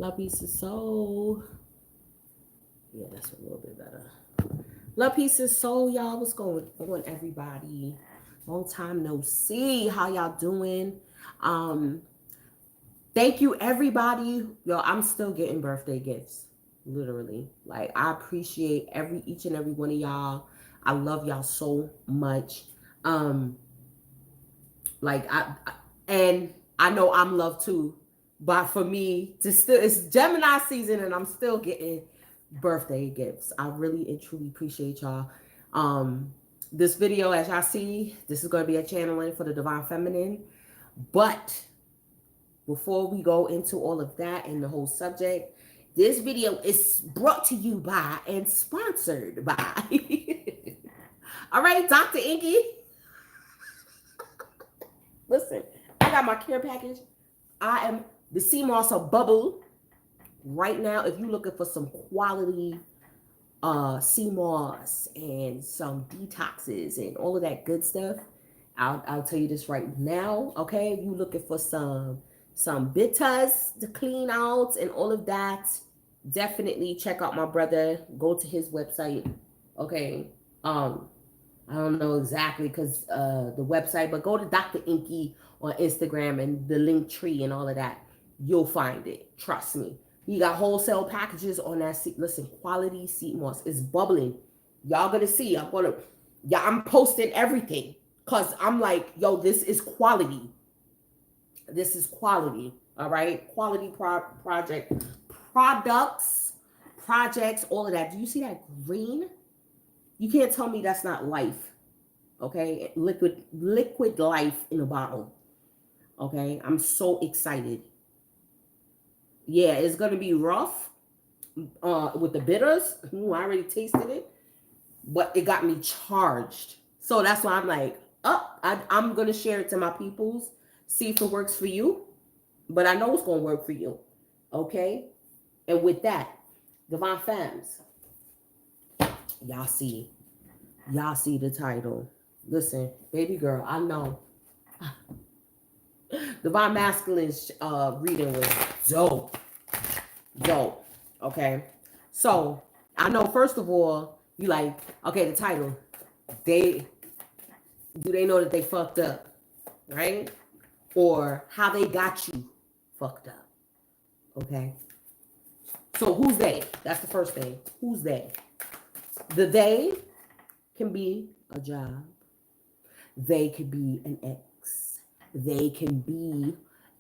Love, peace, and soul. Yeah, that's a little bit better. Love, peace, and soul, y'all. What's going on, everybody? Long time no see. How y'all doing? Um, Thank you, everybody. Yo, I'm still getting birthday gifts. Literally. Like, I appreciate each and every one of y'all. I love y'all so much. Um, and I know I'm loved too. But for me, to still, it's Gemini season, and I'm still getting birthday gifts. I really and truly appreciate y'all. Um, this video, as y'all see, this is going to be a channeling for the Divine Feminine. But before we go into all of that and the whole subject, this video is brought to you by and sponsored by. All right, Dr. Inky. Listen, I got my care package. I am the sea moss of bubble right now. If you're looking for some quality sea moss and some detoxes and all of that good stuff, I'll tell you this right now. Okay, if you're looking for some bitters to clean out and all of that, definitely check out my brother. Go to his website. Okay, I don't know exactly because the website, but go to Dr. Inky on Instagram and the link tree and all of that. You'll find it. Trust me. He got wholesale packages on that seat. Listen, quality seat moss is bubbling. Y'all gonna see. I'm posting everything because I'm like, yo, this is quality. This is quality. All right, quality projects, all of that. Do you see that green? You can't tell me that's not life. Okay, liquid life in a bottle. Okay, I'm so excited. Yeah, it's gonna be rough with the bitters. Ooh, I already tasted it, but it got me charged. So that's why I'm like, I'm gonna share it to my peoples, see if it works for you. But I know it's gonna work for you. Okay, and with that, Divine Femmes, y'all see the title. Listen, baby girl, I know. Divine Masculine's reading was dope. Dope. Okay. So I know first of all, you like, okay, the title. They know that they fucked up, right? Or how they got you fucked up. Okay. So who's they? That's the first thing. Who's they? The they can be a job. They could be an ex. They can be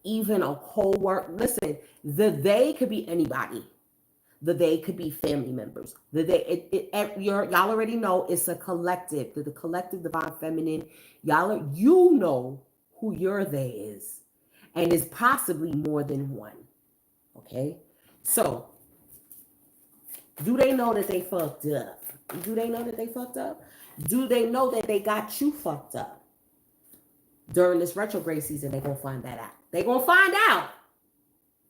even a co-worker. Listen, they could be anybody. The they could be family members. Y'all already know it's a collective. The collective Divine Feminine. You know who your they is, and it's possibly more than one. Okay, so do they know that they fucked up? Do they know that they fucked up? Do they know that they got you fucked up? During this retrograde season, they're going to find that out. They're going to find out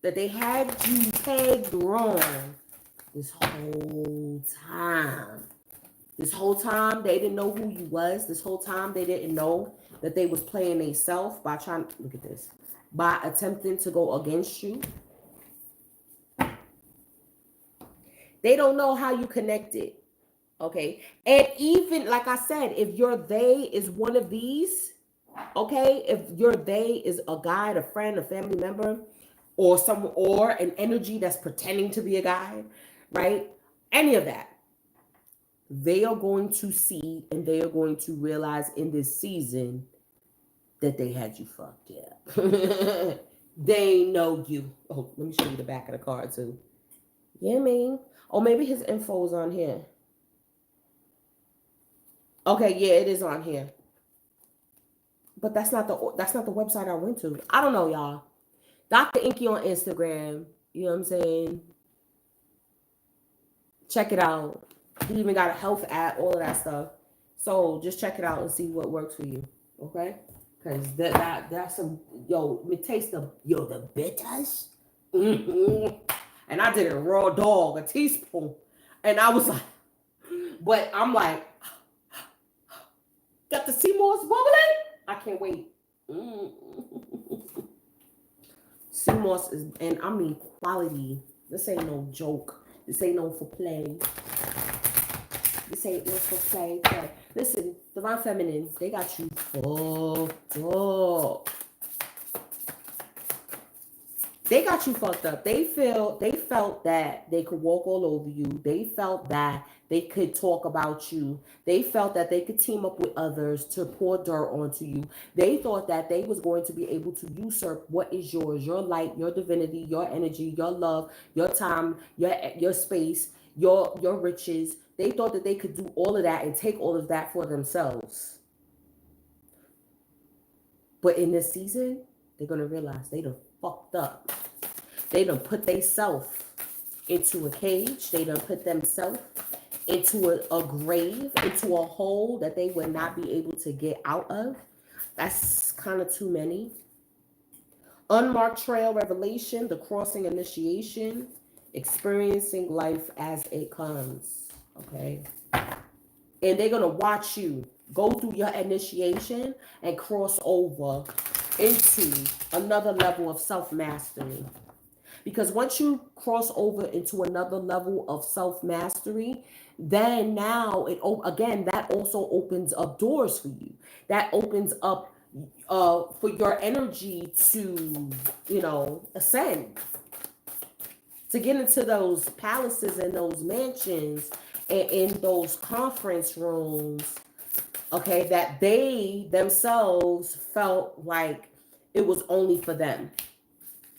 that they had you pegged wrong this whole time. This whole time, they didn't know who you was. This whole time, they didn't know that they was playing themselves by trying, look at this, by attempting to go against you. They don't know how you connected. Okay. And even, like I said, if your they is one of these, okay, if your they is a guide, a friend, a family member, or an energy that's pretending to be a guide, right? Any of that, they are going to see and they are going to realize in this season that they had you fucked up. They know you. Oh, let me show you the back of the card too. Yeah, man. Or maybe his info is on here. Okay, yeah, it is on here. But that's not the website I went to. I don't know, y'all. Dr. Inky on Instagram. You know what I'm saying? Check it out. He even got a health app, all of that stuff. So just check it out and see what works for you. Okay? Because that's some, let me taste the bitters. Mm-hmm. And I did a raw dog, a teaspoon. And I was like, but I'm like, got the sea moss bubbling? I can't wait. sea moss is, and I mean quality. This ain't no joke. This ain't no for play. This ain't no for play. Listen, Divine Feminine, they got you fucked up. They got you fucked up. They felt that they could walk all over you. They felt that they could talk about you. They felt that they could team up with others to pour dirt onto you. They thought that they was going to be able to usurp what is yours, your light, your divinity, your energy, your love, your time, your space, your riches. They thought that they could do all of that and take all of that for themselves. But in this season, they're gonna realize they done fucked up. They done put themselves into a cage. They done put themselves into a grave, into a hole that they would not be able to get out of. That's kind of too many. Unmarked trail revelation, the crossing initiation, experiencing life as it comes. Okay. And they're going to watch you go through your initiation and cross over into another level of self-mastery. Because once you cross over into another level of self-mastery, then now that also opens up doors for you. That opens up for your energy to, ascend, to get into those palaces and those mansions and in those conference rooms, okay, that they themselves felt like it was only for them.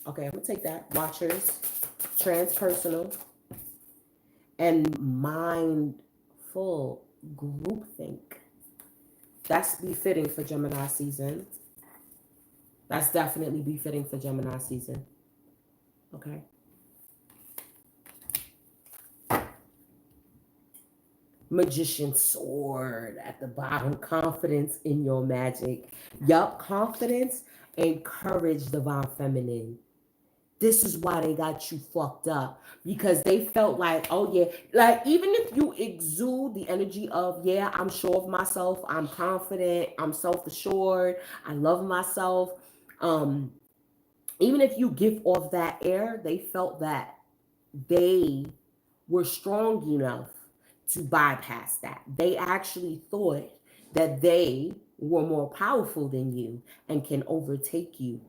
Okay, I'm gonna take that. Watchers, transpersonal, and mindful groupthink. That's befitting for Gemini season. That's definitely befitting for Gemini season. Okay. Magician sword at the bottom. Confidence in your magic. Yup, confidence and courage, Divine Feminine. This is why they got you fucked up, because they felt like, oh yeah, like even if you exude the energy of, yeah, I'm sure of myself, I'm confident, I'm self-assured, I love myself. Even if you give off that air, they felt that they were strong enough to bypass that. They actually thought that they were more powerful than you and can overtake you.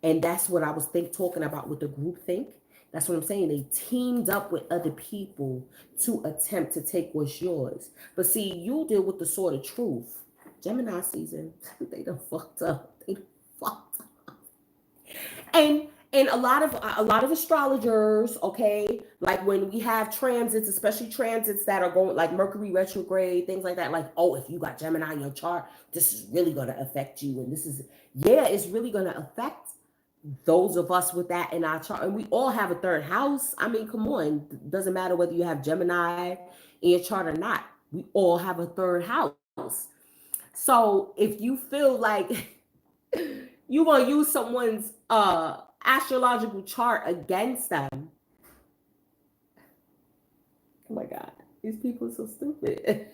And that's what I was talking about with the group think. That's what I'm saying. They teamed up with other people to attempt to take what's yours. But see, you deal with the sword of truth. Gemini season, they done fucked up. They done fucked up. And a lot of astrologers, okay, like when we have transits, especially transits that are going like Mercury retrograde, things like that, like, oh, if you got Gemini in your chart, this is really going to affect you. And it's really going to affect those of us with that in our chart. And we all have a third house. I mean, come on. Doesn't matter whether you have Gemini in your chart or not. We all have a third house. So if you feel like you're going to use someone's astrological chart against them. Oh my God. These people are so stupid. And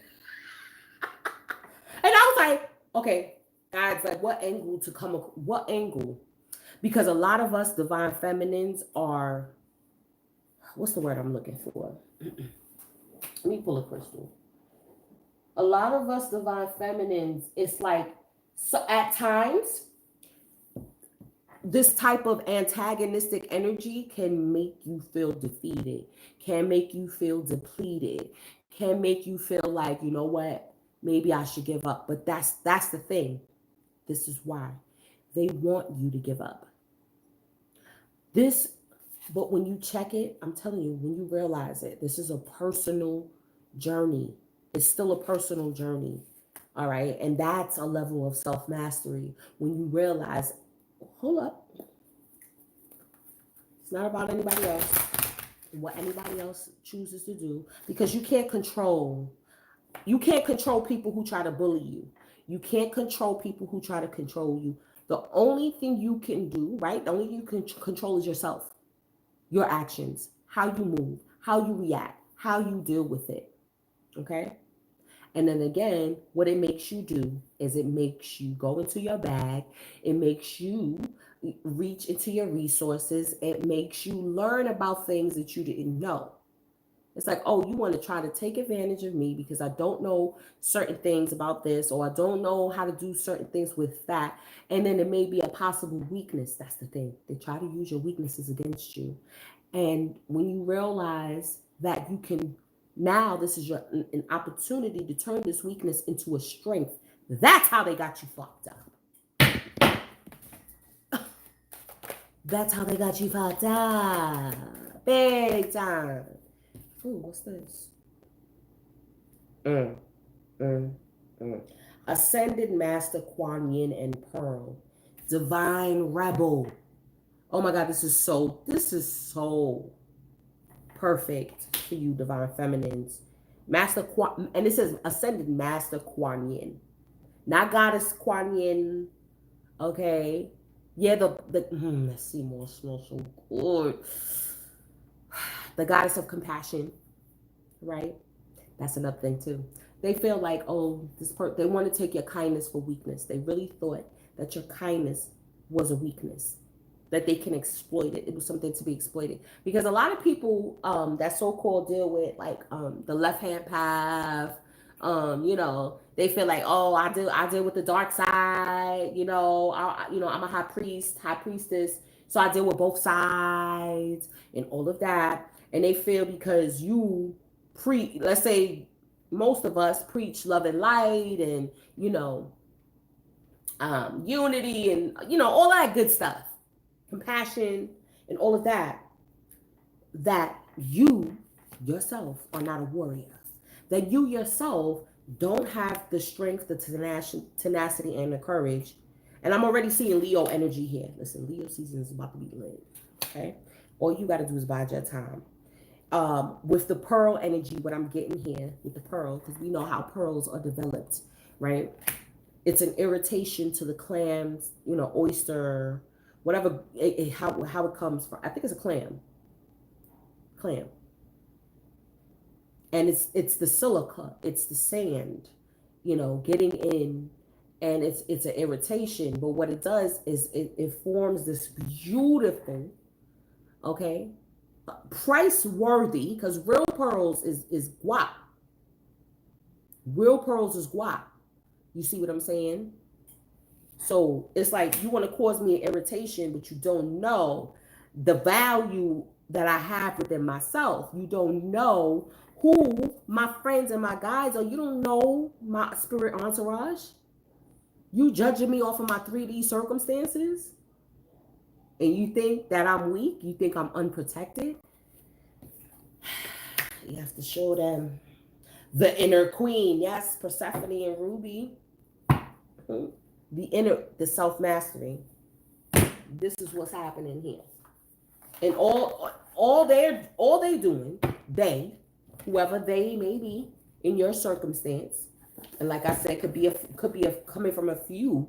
I was like, okay, guys, like what angle? Because a lot of us Divine Feminines are, what's the word I'm looking for? Let me pull a crystal. A lot of us Divine Feminines, it's like, so at times, this type of antagonistic energy can make you feel defeated, can make you feel depleted, can make you feel like, you know what, maybe I should give up. But that's the thing. This is why they want you to give up. But when you check it, I'm telling you, when you realize it, this is a personal journey. It's still a personal journey. All right. And that's a level of self-mastery. When you realize, hold up, it's not about anybody else, what anybody else chooses to do, because you can't control people who try to bully you. You can't control people who try to control you. The only thing you can do, right? The only thing you can control is yourself, your actions, how you move, how you react, how you deal with it. Okay? And then again, what it makes you do is it makes you go into your bag. It makes you reach into your resources. It makes you learn about things that you didn't know. It's like, oh, you want to try to take advantage of me because I don't know certain things about this, or I don't know how to do certain things with that. And then it may be a possible weakness. That's the thing. They try to use your weaknesses against you. And when you realize that you can, now this is an opportunity to turn this weakness into a strength. That's how they got you fucked up. That's how they got you fucked up. Big time. Ooh, what's this? Mm, mm, mm. Ascended Master Kuan Yin and Pearl. Divine Rebel. Oh my God, this is so perfect for you, Divine Feminines. Master Kuan, and it says Ascended Master Kuan Yin. Not Goddess Kuan Yin. Okay. Yeah, let's see more, smells so good. The Goddess of Compassion, right? That's another thing too. They feel like, oh, they want to take your kindness for weakness. They really thought that your kindness was a weakness, that they can exploit it. It was something to be exploited. Because a lot of people that so-called deal with like the left-hand path, they feel like, oh, I deal with the dark side, I'm a high priestess, so I deal with both sides and all of that. And they feel because you let's say most of us preach love and light and unity and all that good stuff, compassion and all of that, that you yourself are not a warrior, that you yourself don't have the strength, the tenacity and the courage. And I'm already seeing Leo energy here. Listen, Leo season is about to be lit. Okay, all you got to do is bide your time. With the pearl energy, what I'm getting here with the pearl, because we know how pearls are developed, right? It's an irritation to the clams, oyster, whatever, how it comes from. I think it's a clam. And it's the silica, it's the sand, getting in, and it's an irritation. But what it does is it forms this beautiful, okay, price worthy, because real pearls is guap. Real pearls is guap. You see what I'm saying? So it's like you want to cause me an irritation, but you don't know the value that I have within myself. You don't know who my friends and my guides are. You don't know my spirit entourage. You judging me off of my 3D circumstances, and you think that I'm weak. You think I'm unprotected. You have to show them the inner queen. Yes, Persephone and Ruby. The self-mastery. This is what's happening here. And all they doing, whoever they may be in your circumstance, and like I said, could be coming from a few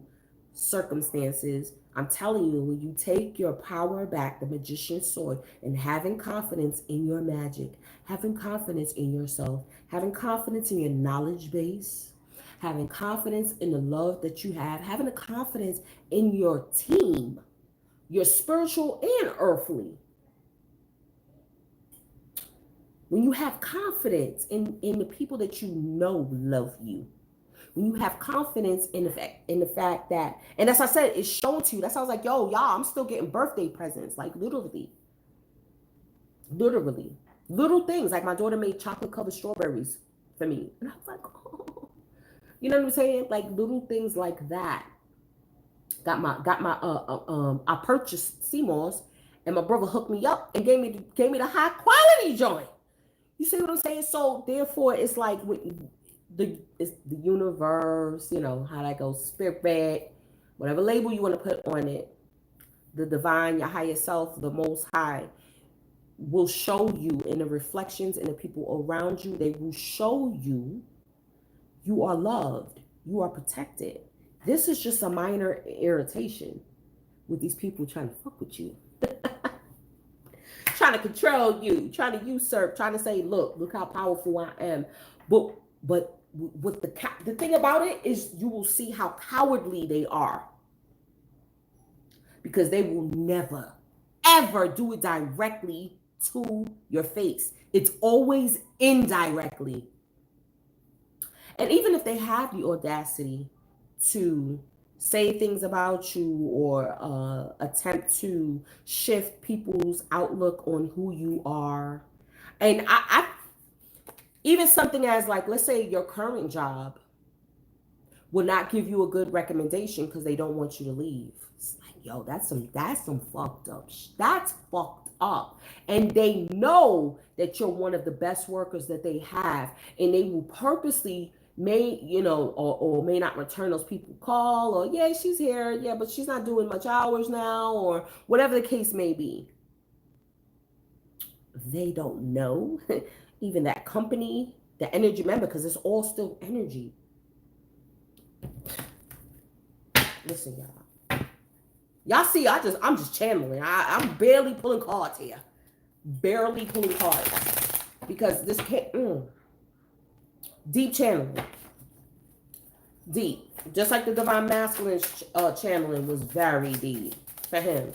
circumstances. I'm telling you, when you take your power back, the magician's sword, and having confidence in your magic, having confidence in yourself, having confidence in your knowledge base, having confidence in the love that you have, having a confidence in your team, your spiritual and earthly. When you have confidence in the people that you know love you, when you have confidence in the fact that, and as I said, it's shown to you. That's why I was like, yo, y'all, I'm still getting birthday presents, like literally, little things. Like my daughter made chocolate covered strawberries for me, and I was like, oh, you know what I'm saying? Like little things like that. I purchased CMOS, and my brother hooked me up and gave me the high quality joint. You see what I'm saying? So therefore, it's like it's the universe, how that goes, spirit, whatever label you want to put on it, the divine, your higher self, the most high, will show you in the reflections and the people around you. They will show you you are loved, you are protected. This is just a minor irritation with these people trying to fuck with you. Trying to control you, trying to usurp, trying to say, look how powerful I am. But with the thing about it is, you will see how cowardly they are. because they will never, ever do it directly to your face. It's always indirectly. And even if they have the audacity to say things about you or attempt to shift people's outlook on who you are, and I even something as like, let's say your current job will not give you a good recommendation because they don't want you to leave. It's like, yo, that's some fucked up. That's fucked up. And they know that you're one of the best workers that they have, and they will purposely or may not return those people call, or yeah, she's here, yeah, but she's not doing much hours now, or whatever the case may be. They don't know even that company, the energy, remember, because it's all still energy. Listen, y'all see, I'm just channeling. I'm barely pulling cards here, barely pulling cards, because this can't. Deep channeling, deep, just like the divine masculine channeling was very deep for him.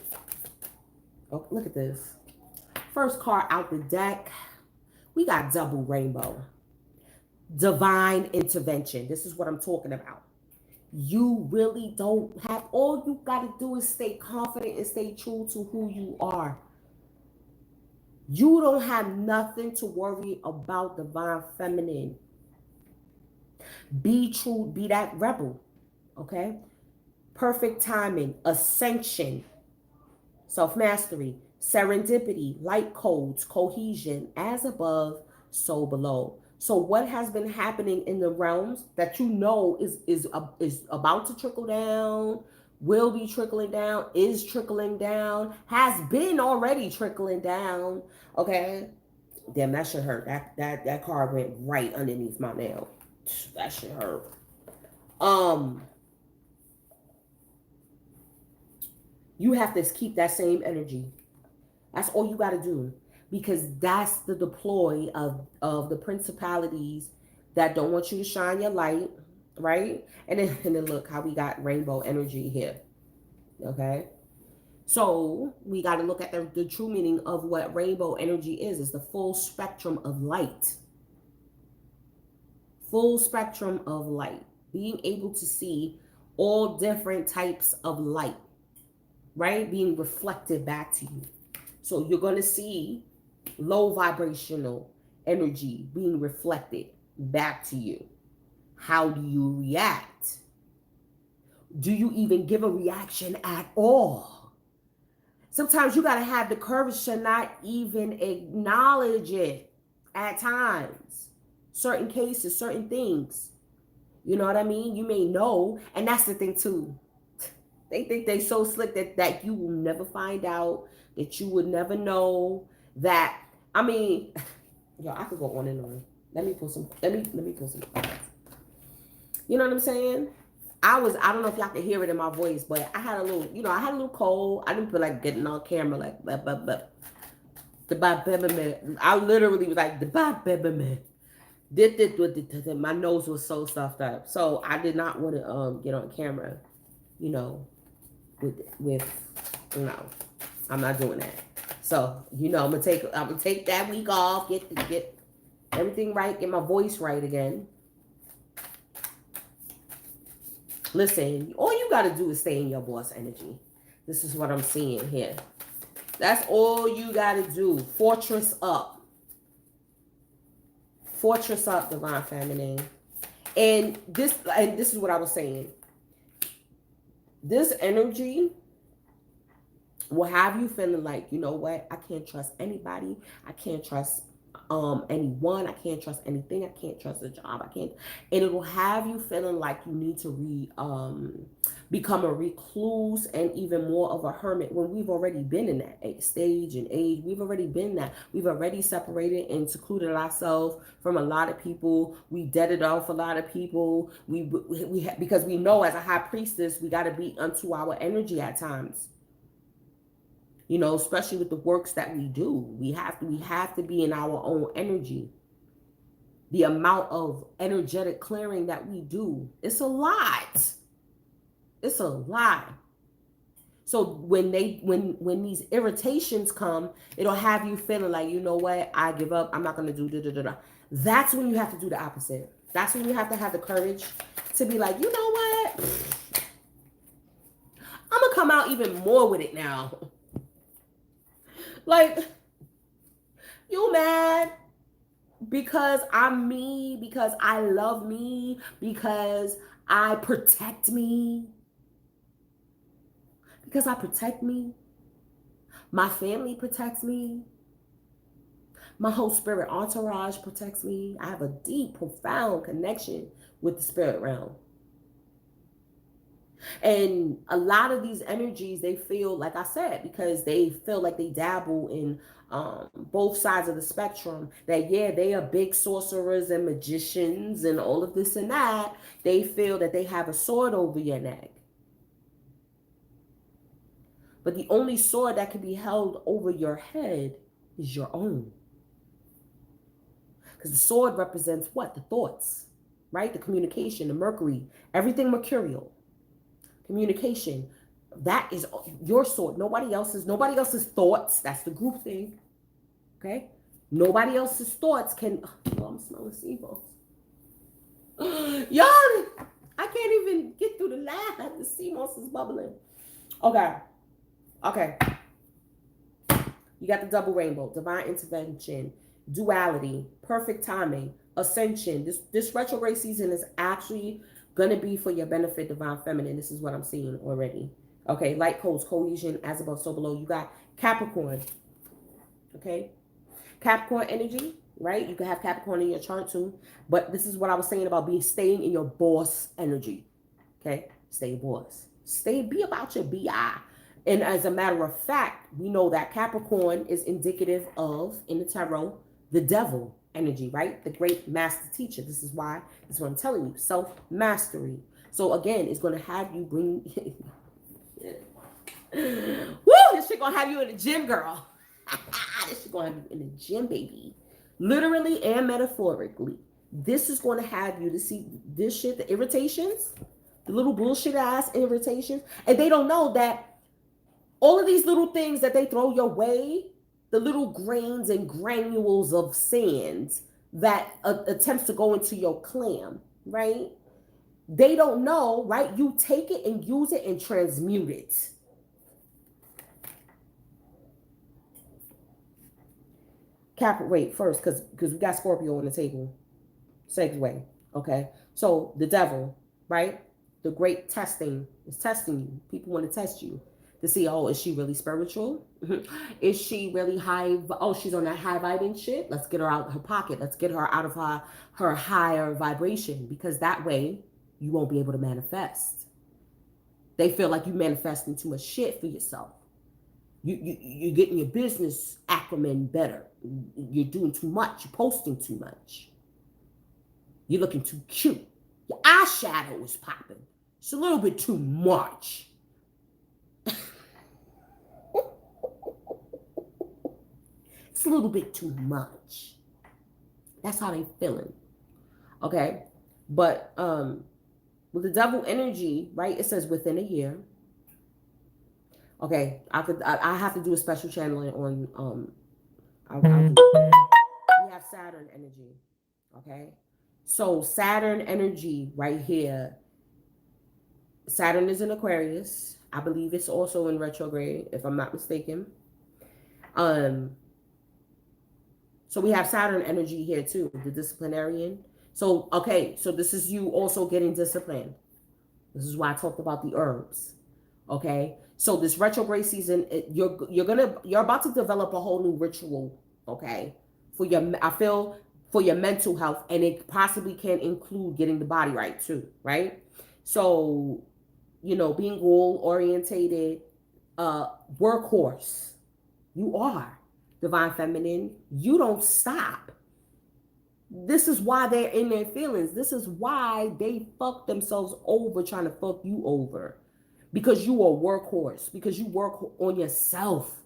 Oh, look at this. First card out the deck, we got double rainbow. Divine intervention. This is what I'm talking about. You really don't have, all you got to do is stay confident and stay true to who you are. You don't have nothing to worry about, divine feminine. Be true, be that rebel, okay? Perfect timing, ascension, self-mastery, serendipity, light codes, cohesion, as above, so below. So what has been happening in the realms that you know is about to trickle down, will be trickling down, is trickling down, has been already trickling down, okay? Damn, that should hurt. That card went right underneath my nail. That should hurt. You have to keep that same energy. That's all you got to do, because that's the deploy of the principalities that don't want you to shine your light, right? And then look how we got rainbow energy here. Okay, so we got to look at the true meaning of what rainbow energy is. It's the full spectrum of light. Full spectrum of light, being able to see all different types of light, right? Being reflected back to you. So you're going to see low vibrational energy being reflected back to you. How do you react? Do you even give a reaction at all? Sometimes you got to have the courage to not even acknowledge it at times. Certain cases, certain things. You know what I mean? You may know. And that's the thing too. They think they so slick that you will never find out, that you would never know that. I mean, yo, I could go on and on. Let me pull some cards. You know what I'm saying? I don't know if y'all can hear it in my voice, but I had a little cold. I didn't feel like getting on camera like but I literally was like the my nose was so stuffed up, so I did not want to get on camera, with I'm not doing that. So I'm gonna take that week off, get everything right, get my voice right again. Listen, all you gotta do is stay in your boss energy. This is what I'm seeing here. That's all you gotta do. Fortress up. Fortress up, divine feminine. And this is what I was saying. This energy will have you feeling like, you know what? I can't trust anybody. I can't trust anyone. I can't trust anything. I can't trust the job. I can't. And it will have you feeling like you need to become a recluse and even more of a hermit, when we've already been in that stage and age. We've already been that. We've already separated and secluded ourselves from a lot of people. We deaded off a lot of people. Because we know as a high priestess, we got to be unto our energy at times. Especially with the works that we do. We have to be in our own energy. The amount of energetic clearing that we do, it's a lot. It's a lot. So when these irritations come, it'll have you feeling like, you know what, I give up. I'm not gonna do da da da da. That's when you have to do the opposite. That's when you have to have the courage to be like, you know what, I'm gonna come out even more with it now. Like, you mad because I'm me, because I love me, because I protect me. Because I protect me. My family protects me. My whole spirit entourage protects me. I have a deep, profound connection with the spirit realm. And a lot of these energies, they feel, like I said, because they feel like they dabble in both sides of the spectrum, that, yeah, they are big sorcerers and magicians and all of this and that. They feel that they have a sword over your neck. But the only sword that can be held over your head is your own. Because the sword represents what? The thoughts, right? The communication, the Mercury, everything mercurial. Communication, that is your sword. Nobody else's thoughts. That's the group thing. Okay? Nobody else's thoughts can. Oh, I'm smelling sea moss. Y'all, I can't even get through the lab. The sea moss is bubbling. Okay. You got the double rainbow, divine intervention, duality, perfect timing, ascension. This retrograde season is actually going to be for your benefit, divine feminine. This is what I'm seeing already. Okay, light codes, cohesion, as above, so below. You got Capricorn. Okay, Capricorn energy, right? You can have Capricorn in your chart too. But this is what I was saying about staying in your boss energy. Okay, stay boss. Be about your BI. And as a matter of fact, we know that Capricorn is indicative of, in the tarot, the devil energy, right? The great master teacher. This is what I'm telling you. Self-mastery. So again, it's going to have you bring... Woo! This shit going to have you in the gym, girl. This shit going to have you in the gym, baby. Literally and metaphorically. This is going to have you to see this shit, the irritations, the little bullshit ass irritations. And they don't know that all of these little things that they throw your way, the little grains and granules of sand that attempts to go into your clam, right? They don't know, right? You take it and use it and transmute it. Wait, first, because we got Scorpio on the table. Segue, okay? So the devil, right? The great testing is testing you. People want to test you to see, oh, is she really spiritual? Is she really high? Oh, she's on that high vibing shit. Let's get her out of her pocket. Let's get her out of her higher vibration, because that way you won't be able to manifest. They feel like you manifesting too much shit for yourself. You're getting your business acumen better. You're doing too much. You're posting too much. You're looking too cute. Your eyeshadow is popping. It's a little bit too much. It's a little bit too much. That's how they feeling. Okay? But with the devil energy, right? It says within a year. Okay, I have to do a special channeling on we have Saturn energy. Okay? So Saturn energy right here. Saturn is in Aquarius. I believe it's also in retrograde, if I'm not mistaken. So we have Saturn energy here too, the disciplinarian. So, okay, so this is you also getting disciplined. This is why I talked about the herbs. Okay? So this retrograde season, you're about to develop a whole new ritual, okay? For your mental health, and it possibly can include getting the body right too, right? So, being goal orientated, workhorse. You are divine feminine. You don't stop. This is why they're in their feelings. This is why they fuck themselves over trying to fuck you over. Because you are a workhorse. Because you work on yourself.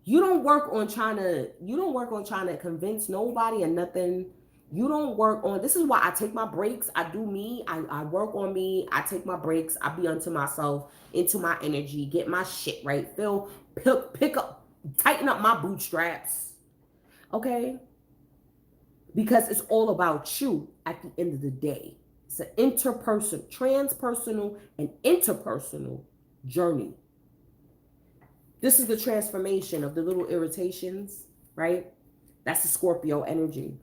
You don't work on trying to convince nobody or nothing. You don't work on, this is why I take my breaks. I do me. I work on me. I take my breaks. I be unto myself, into my energy, get my shit right. Pick up, tighten up my bootstraps. Okay? Because it's all about you at the end of the day. It's an interpersonal, transpersonal, and interpersonal journey. This is the transformation of the little irritations, right? That's the Scorpio energy.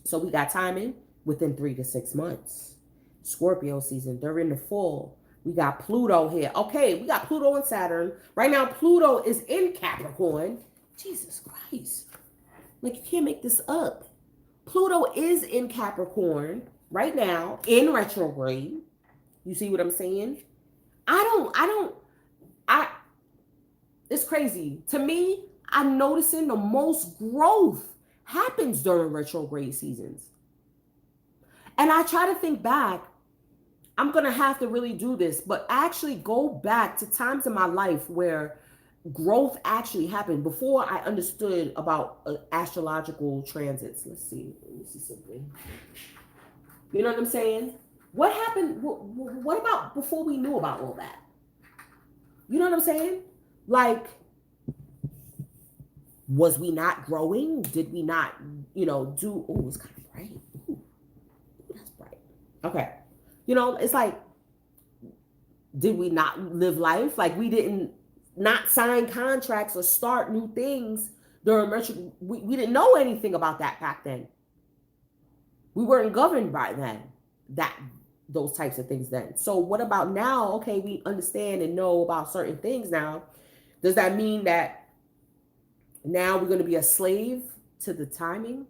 So we got timing within 3 to 6 months. Scorpio season during the fall. We got Pluto here. Okay, we got Pluto and Saturn. Right now, Pluto is in Capricorn. Jesus Christ. Like, you can't make this up. Pluto is in Capricorn right now in retrograde. You see what I'm saying? It's crazy. To me, I'm noticing the most growth happens during retrograde seasons. And I try to think back. I'm going to have to really do this, but actually go back to times in my life where growth actually happened before I understood about astrological transits. Let me see something. You know what I'm saying? What happened? What about before we knew about all that? You know what I'm saying? Like, was we not growing? Did we not, do, oh, it's kind of bright. Ooh, that's bright. Okay. It's like, did we not live life? Like, we didn't not sign contracts or start new things during retro. We didn't know anything about that back then. We weren't governed by those types of things then. So what about now? Okay, we understand and know about certain things now. Does that mean that now we're going to be a slave to the timing?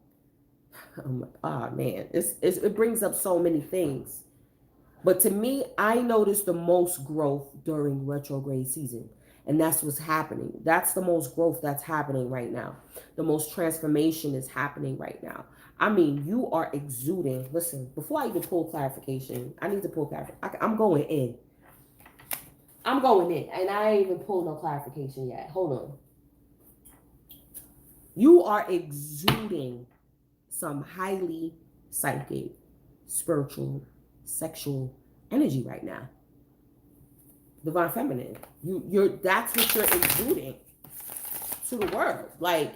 Oh man, it brings up so many things. But to me, I noticed the most growth during retrograde season. And that's what's happening. That's the most growth that's happening right now. The most transformation is happening right now. I mean, you are exuding. Listen, before I even pull clarification, I need to pull clarification. I'm going in. And I ain't even pulled no clarification yet. Hold on. You are exuding some highly psychic, spiritual, sexual energy right now. Divine feminine. That's what you're exuding to the world. Like,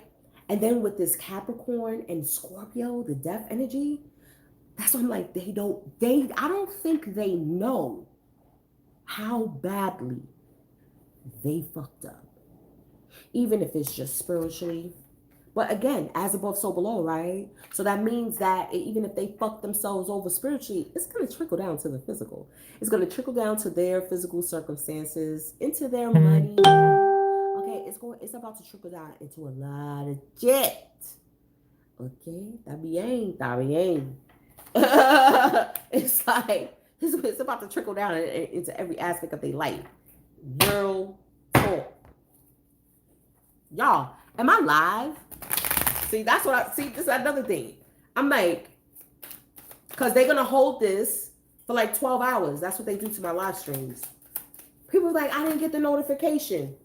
and then with this Capricorn and Scorpio, the death energy, that's what I'm like, I don't think they know how badly they fucked up. Even if it's just spiritually. But again, as above, so below, right? So that means that even if they fuck themselves over spiritually, it's going to trickle down to the physical. It's going to trickle down to their physical circumstances, into their money. Okay, it's about to trickle down into a lot of jet. Okay, that bien. It's like, it's about to trickle down into every aspect of their life. Real talk. Y'all, am I live? See, this is another thing. I'm like, because they're going to hold this for like 12 hours. That's what they do to my live streams. People are like, I didn't get the notification.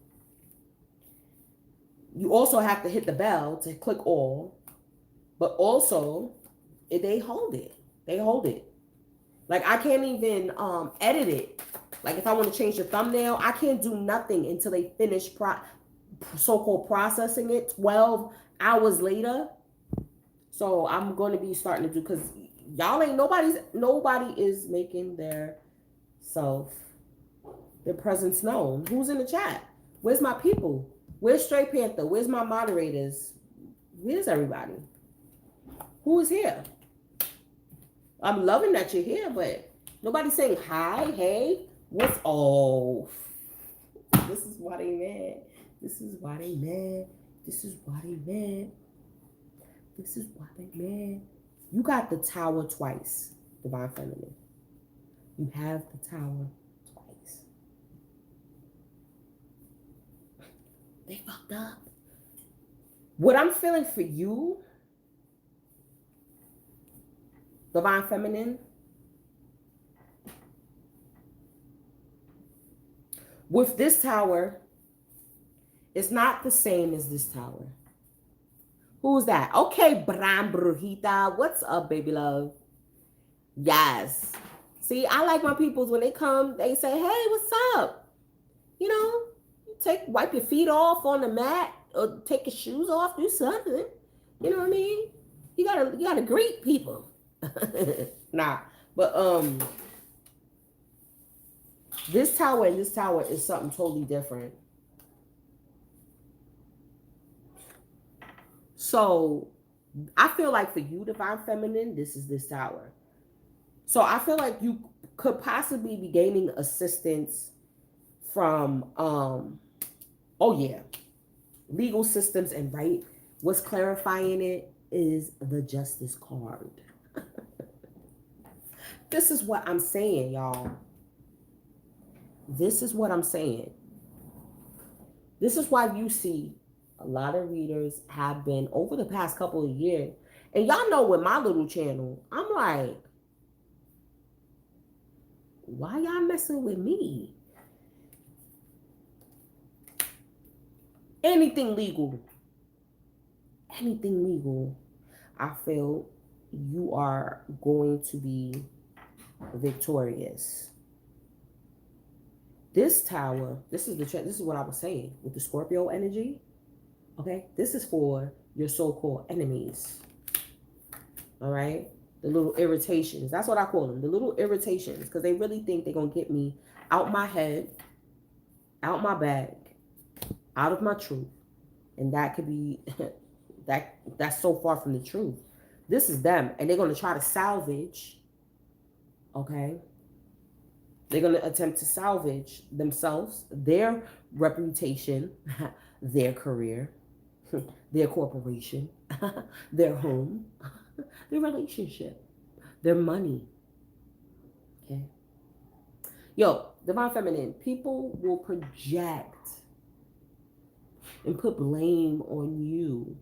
You also have to hit the bell to click all. But also, they hold it. Like, I can't even edit it. Like, if I want to change the thumbnail, I can't do nothing until they finish so-called processing it 12 hours later. So I'm going to be starting to do, because y'all nobody is making their presence known. Who's in the chat? Where's my people? Where's Straight Panther? Where's my moderators? Where's everybody? Who is here? I'm loving that you're here, but nobody's saying hi, hey, what's off? This is why they mad. This is why they mad. You got the tower twice, Divine Feminine. You have the tower twice. They fucked up. What I'm feeling for you, Divine Feminine, with this tower, it's not the same as this tower. Who's that? Okay, Bram Brujita. What's up, baby love? Yes. See, I like my peoples when they come, they say, hey, what's up? You know, wipe your feet off on the mat or take your shoes off, do something. You know what I mean? You gotta greet people. Nah. But this tower and this tower is something totally different. So I feel like for you, divine feminine, this is this tower. So I feel like you could possibly be gaining assistance from oh yeah, legal systems and right. What's clarifying it is the justice card. This is what I'm saying, y'all. This is what I'm saying. This is why you see a lot of readers have been over the past couple of years. And y'all know with my little channel, I'm like, why y'all messing with me? Anything legal, I feel you are going to be victorious. This tower, this is what I was saying with the Scorpio energy. Okay, this is for your so-called enemies. All right, the little irritations. That's what I call them, the little irritations, because they really think they're gonna get me out my head, out my bag, out of my truth, and that could be that's so far from the truth. This is them, and they're gonna try to salvage. Okay, they're gonna attempt to salvage themselves, their reputation, their career, their corporation, their home, their relationship, their money. Okay. Yo, divine feminine, people will project and put blame on you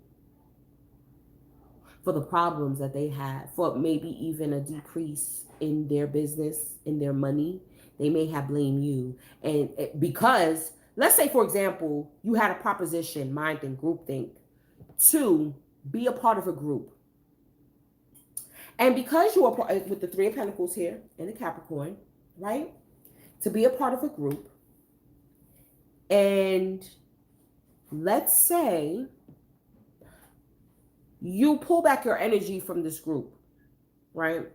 for the problems that they had, for maybe even a decrease in their business, in their money. They may have blamed you. And because, let's say, for example, you had a proposition, mind and groupthink, to be a part of a group. And because you are with the Three of Pentacles here in the Capricorn, right? To be a part of a group. And let's say you pull back your energy from this group, right?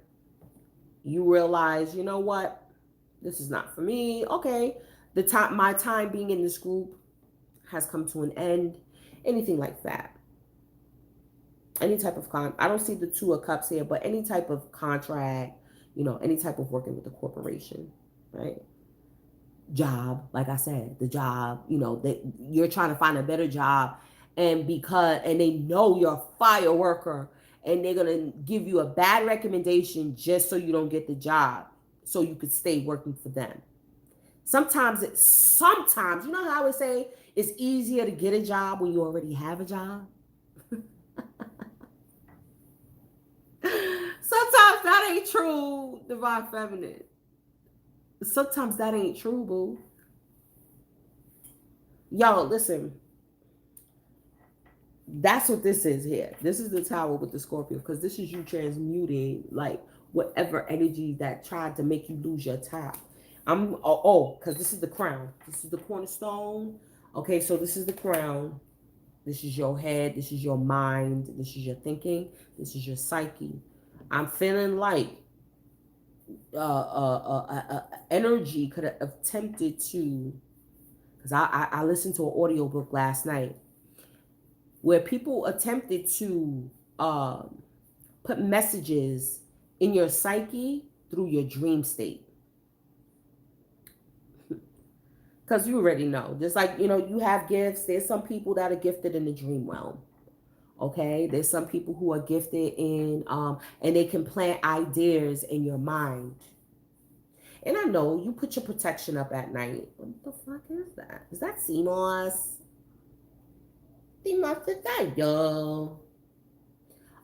You realize, you know what? This is not for me. Okay, my time being in this group has come to an end. Anything like that. Any type of I don't see the Two of Cups here, but any type of contract, you know, any type of working with the corporation, right? Job, like I said, the job, you know, that you're trying to find a better job, and they know you're a fire worker, and they're gonna give you a bad recommendation just so you don't get the job, so you could stay working for them. Sometimes, you know how I would say it's easier to get a job when you already have a job. Sometimes that ain't true, divine feminine. Sometimes that ain't true, boo. Y'all, listen. That's what this is here. This is the tower with the Scorpio, because this is you transmuting like whatever energy that tried to make you lose your top. Because this is the crown. This is the cornerstone. Okay, so this is the crown. This is your head. This is your mind. This is your thinking. This is your psyche. I'm feeling like energy could have attempted to, because I listened to an audiobook last night where people attempted to put messages in your psyche through your dream state. Because you already know, just like, you know, you have gifts. There's some people that are gifted in the dream realm. Okay, there's some people who are gifted in, and they can plant ideas in your mind. And I know you put your protection up at night. What the fuck is that? Is that CMOS? CMOS is that, yo?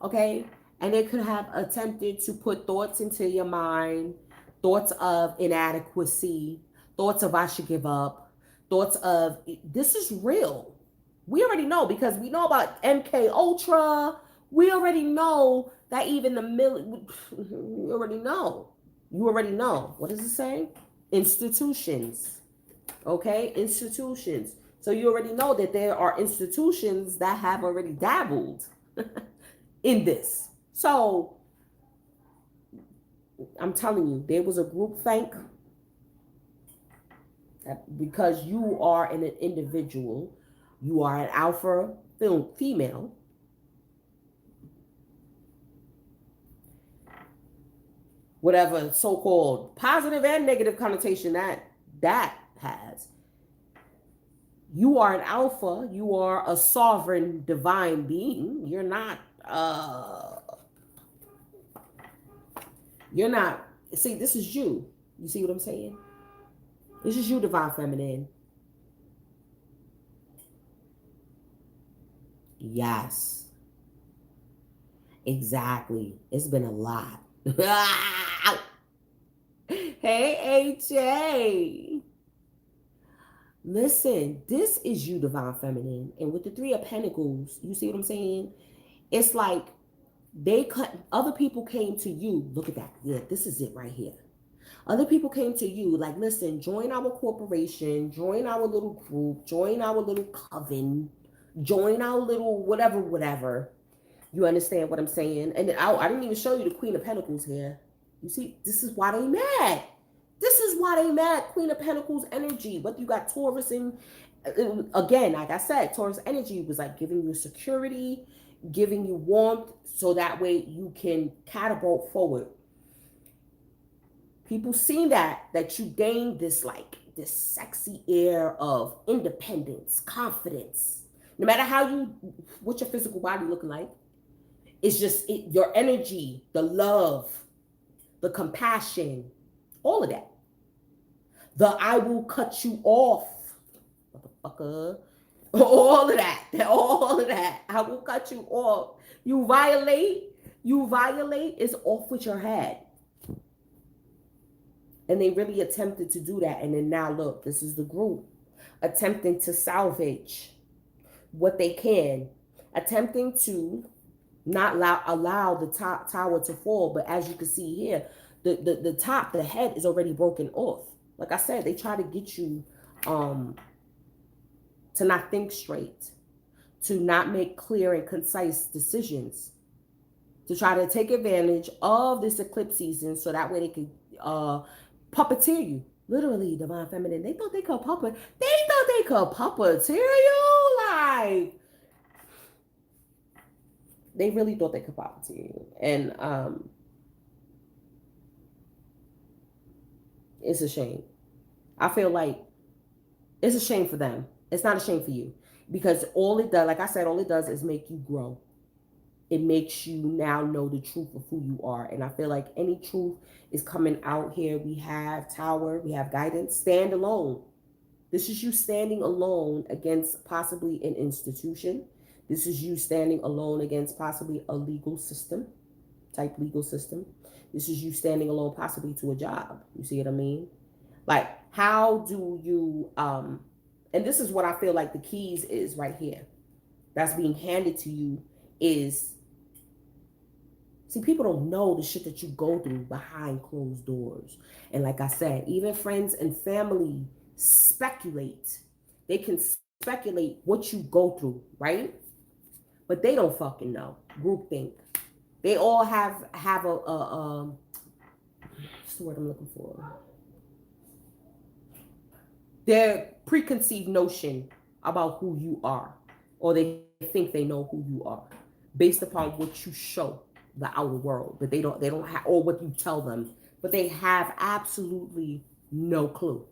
Okay, and they could have attempted to put thoughts into your mind, thoughts of inadequacy, thoughts of I should give up, thoughts of this is real. We already know because we know about MK Ultra. We already know that even the we already know. You already know. What does it say? Institutions. Okay? Institutions. So you already know that there are institutions that have already dabbled in this. So I'm telling you, there was a group think that because you are an individual, you are an alpha female, whatever so-called positive and negative connotation that has. You are an alpha. You are a sovereign divine being. You're not. You're not. See, this is you. You see what I'm saying? This is you, divine feminine. Yes. Exactly. It's been a lot. Hey, AJ. Listen, this is you, divine feminine. And with the Three of Pentacles, you see what I'm saying? It's like other people came to you. Look at that. Yeah, this is it right here. Other people came to you like, listen, join our corporation, join our little group, join our little coven, join our little whatever. You understand what I'm saying? And I didn't even show you the Queen of Pentacles here. You see, this is why they mad. This is why they mad. Queen of Pentacles energy. But you got Taurus and again, like I said, Taurus energy was like giving you security, giving you warmth, so that way you can catapult forward. People seen that you gained this sexy air of independence, confidence. No matter what your physical body looking like, it's just your energy, the love, the compassion, all of that. The I will cut you off, motherfucker. All of that. I will cut you off. You violate, it's off with your head. And they really attempted to do that. And then now look, this is the group attempting to salvage what they can, attempting to not allow the top tower to fall. But as you can see here, the top, the head is already broken off. Like I said, they try to get you to not think straight, to not make clear and concise decisions, to try to take advantage of this eclipse season so that way they could puppeteer you. Literally, divine feminine. They thought they could puppeteer you. Like, they really thought they could puppeteer you. And it's a shame. I feel like it's a shame for them. It's not a shame for you. Because all it does, like I said, all it does is make you grow. It makes you now know the truth of who you are. And I feel like any truth is coming out here. We have Tower, we have guidance. Stand alone. This is you standing alone against possibly an institution. This is you standing alone against possibly a legal system. This is you standing alone possibly to a job. You see what I mean? Like, how do you, and this is what I feel like the keys is right here. That's being handed to you is, see, people don't know the shit that you go through behind closed doors. And like I said, even friends and family speculate. They can speculate what you go through, right? But they don't fucking know. Groupthink. They all have a what's the word I'm looking for? Their preconceived notion about who you are, or they think they know who you are based upon what you show the outer world, but they don't have, or what you tell them, but they have absolutely no clue.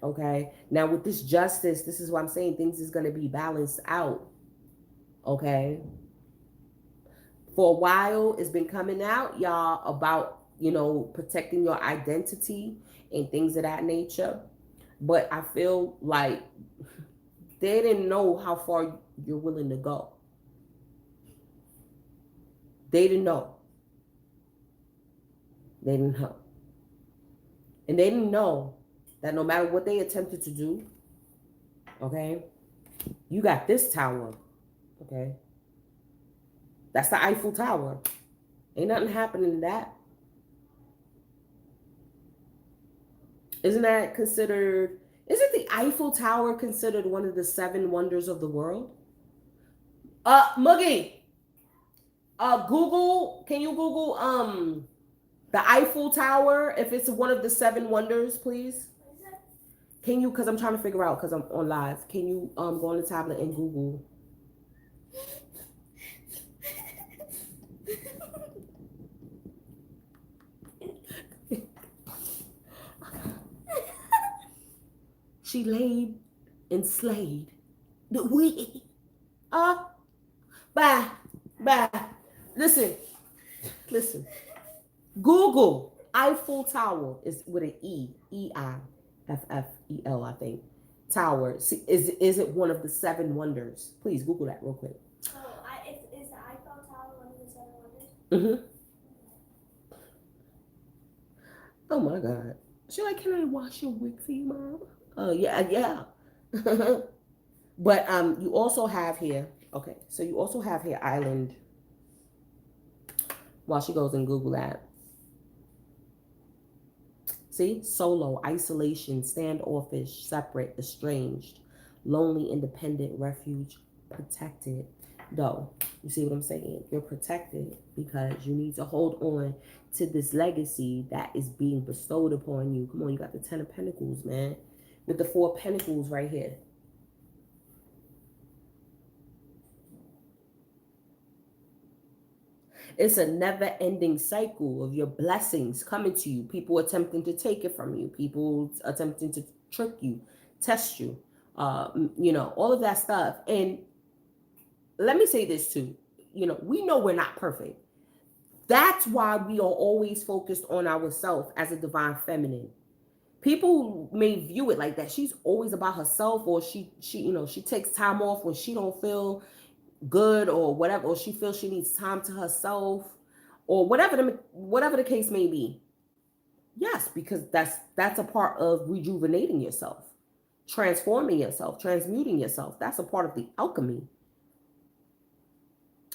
Okay, now with this justice, this is what I'm saying, things is going to be balanced out. Okay, for a while it's been coming out, y'all, about, you know, protecting your identity and things of that nature, but I feel like they didn't know how far you're willing to go. They didn't know. They didn't know. And they didn't know that no matter what they attempted to do, okay, You got this tower. Okay. That's the Eiffel Tower. Ain't nothing happening to that. Isn't that considered, isn't the Eiffel Tower considered one of the 7 wonders of the world? Muggy, Google, can you Google the Eiffel Tower if it's one of the 7 wonders, please? Can you, because I'm trying to figure out, because I'm on live, can you go on the tablet and Google? She laid and slayed the we. Bye. Listen. Google Eiffel Tower is with an E. Eiffel, I think. Tower. See, is it one of the 7 wonders? Please Google that real quick. Oh, is the Eiffel Tower one of the 7 wonders? Mm-hmm. Oh my God. She's like, can I wash your wig for you, Mom? Oh yeah. But you also have here, okay, so you also have here island, while she goes and Google that. See, solo, isolation, standoffish, separate, estranged, lonely, independent, refuge, protected. Though, you see what I'm saying? You're protected because you need to hold on to this legacy that is being bestowed upon you. Come on, you got the 10 of Pentacles, man, with the 4 of Pentacles right here. It's a never-ending cycle of your blessings coming to you. People attempting to take it from you. People attempting to trick you, test you, all of that stuff. And let me say this too. We know we're not perfect. That's why we are always focused on ourselves as a divine feminine. People may view it like that. She's always about herself, or she takes time off when she don't feel good or whatever, or she feels she needs time to herself, or whatever the case may be. Yes, because that's a part of rejuvenating yourself, transforming yourself, transmuting yourself. That's a part of the alchemy.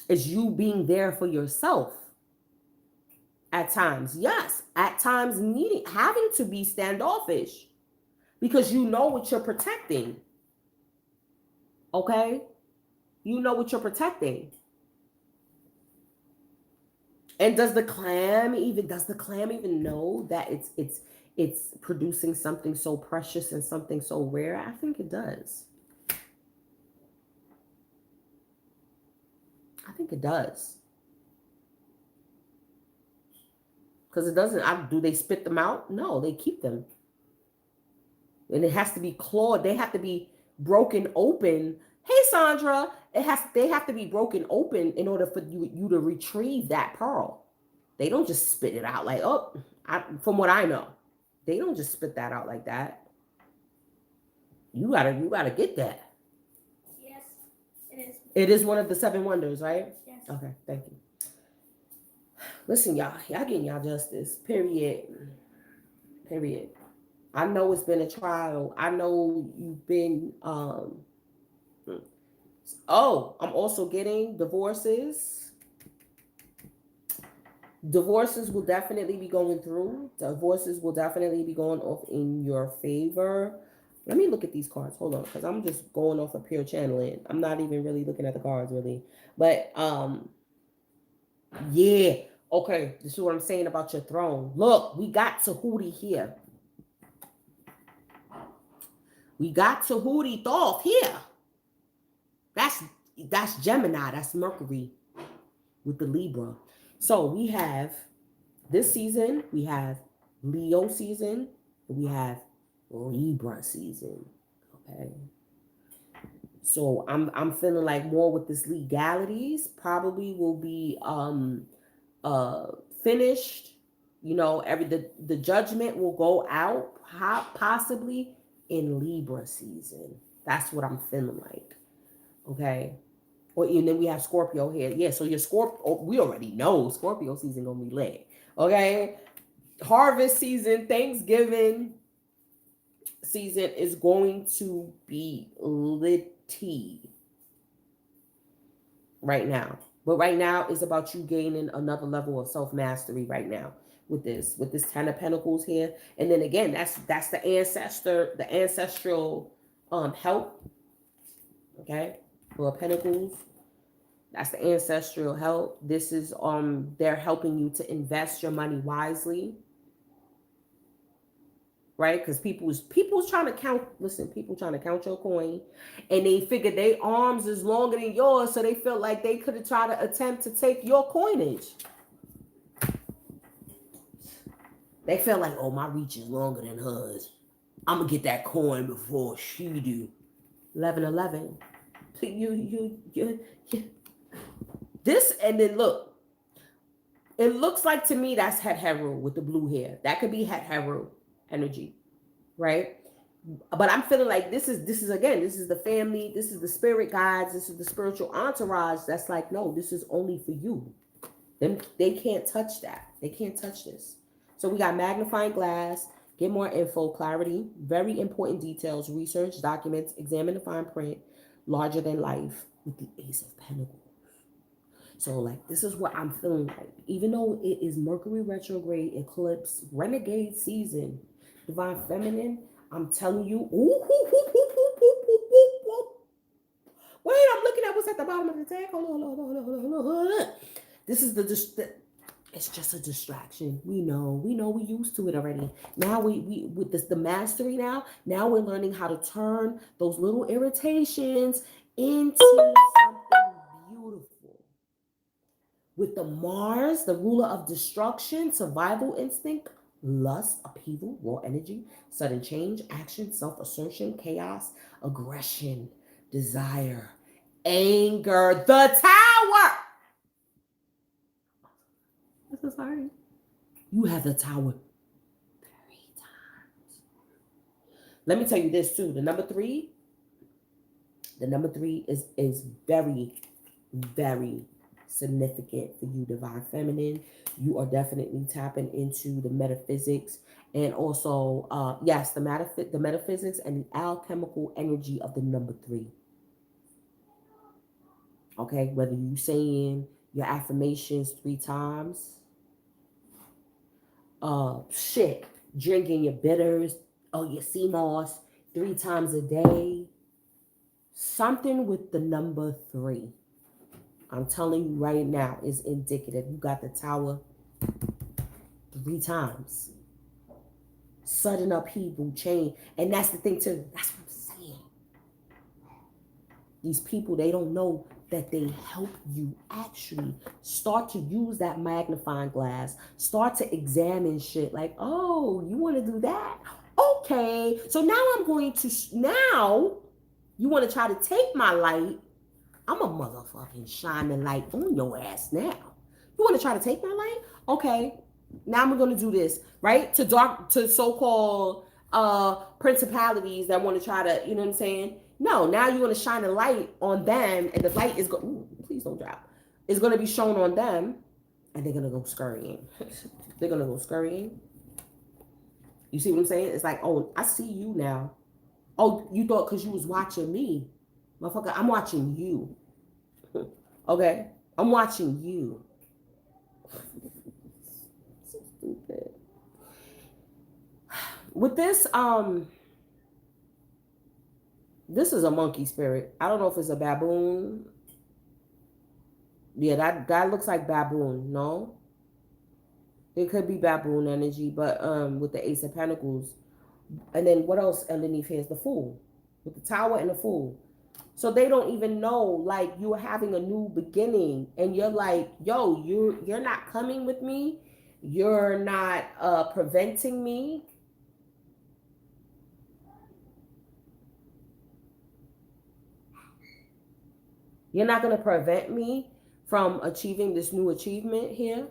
Is you being there for yourself at times. Yes, at times having to be standoffish because you know what you're protecting. Okay? You know what you're protecting. And does the clam even know that it's producing something so precious and something so rare? I think it does. Because it doesn't. Do they spit them out? No, they keep them. And it has to be clawed. They have to be broken open. Hey, Sandra, they have to be broken open in order for you to retrieve that pearl. They don't just spit it out like, from what I know, they don't just spit that out like that. You gotta get that. Yes, it is. It is one of the 7 wonders, right? Yes. Okay, thank you. Listen, y'all getting y'all justice. Period. I know it's been a trial. I know you've been I'm also getting divorces. Divorces will definitely be going through. Divorces will definitely be going off in your favor. Let me look at these cards. Hold on, because I'm just going off of pure channeling. I'm not even really looking at the cards really. But yeah. Okay, this is what I'm saying about your throne. Look, we got Tahuti here. We got Tahuti Thoth here. That's Gemini. That's Mercury with the Libra. So we have this season, we have Leo season, and we have Libra season. Okay. So I'm feeling like more with this legalities probably will be finished. The judgment will go out possibly in Libra season. That's what I'm feeling like. Okay. And then we have Scorpio here. Yeah, so your Scorpio, we already know Scorpio season gonna be lit. Okay. Harvest season, Thanksgiving season is going to be lit. right now. But right now it's about you gaining another level of self-mastery right now with this 10 of Pentacles here. And then again, that's the ancestral help. Okay? For Pentacles. That's the ancestral help. This is they're helping you to invest your money wisely. Right? Because people's trying to count, listen, people trying to count your coin, and they figure their arms is longer than yours, so they feel like they could have tried to attempt to take your coinage. They feel like, oh, my reach is longer than hers. I'm gonna get that coin before she do. 1111. You. This, and then look, it looks like to me that's Het Heru with the blue hair. That could be Het Heru energy, right? But I'm feeling like this is the family, this is the spirit guides, this is the spiritual entourage that's like, no, this is only for you. They can't touch that. They can't touch this. So we got magnifying glass, get more info, clarity, very important details, research, documents, examine the fine print, larger than life with the Ace of Pentacles. So like, this is what I'm feeling like. Even though it is Mercury retrograde, eclipse, renegade season, divine feminine, I'm telling you, wait, I'm looking at what's at the bottom of the deck. Hold on. This is it's just a distraction. We know we used to it already. Now we with the mastery now we're learning how to turn those little irritations into something beautiful. With the Mars, the ruler of destruction, survival instinct, lust, upheaval, raw energy, sudden change, action, self-assertion, chaos, aggression, desire, anger, the Tower. I'm so sorry. You have the Tower 3 times. Let me tell you this too. The number three is very, very significant for you, divine feminine. You are definitely tapping into the metaphysics, and also yes, the metaphysics and the alchemical energy of the number 3. Okay, whether you saying your affirmations 3 times, drinking your bitters or your sea moss 3 times a day, something with the number 3. I'm telling you right now is indicative. You got the Tower 3 times. Sudden upheaval, change. And that's the thing too. That's what I'm saying. These people, they don't know that they help you actually start to use that magnifying glass. Start to examine shit like, oh, you want to do that? Okay. So now now you want to try to take my light. I'm a motherfucking shining light on your ass now. You want to try to take my light? Okay. Now I'm going to do this, right? To so-called principalities that want to try to, you know what I'm saying? No, now you want to shine a light on them, and the light is going, please don't drop. It's going to be shown on them, and they're going to go scurrying. They're going to go scurrying. You see what I'm saying? It's like, oh, I see you now. Oh, you thought because you was watching me. Motherfucker, I'm watching you. Okay? I'm watching you. So stupid. With this, this is a monkey spirit. I don't know if it's a baboon. Yeah, that looks like baboon, no? It could be baboon energy, but with the Ace of Pentacles. And then what else underneath here is the Fool. With the Tower and the Fool. So they don't even know, like, you're having a new beginning, and you're like, yo, you're not coming with me. You're not preventing me. You're not going to prevent me from achieving this new achievement here.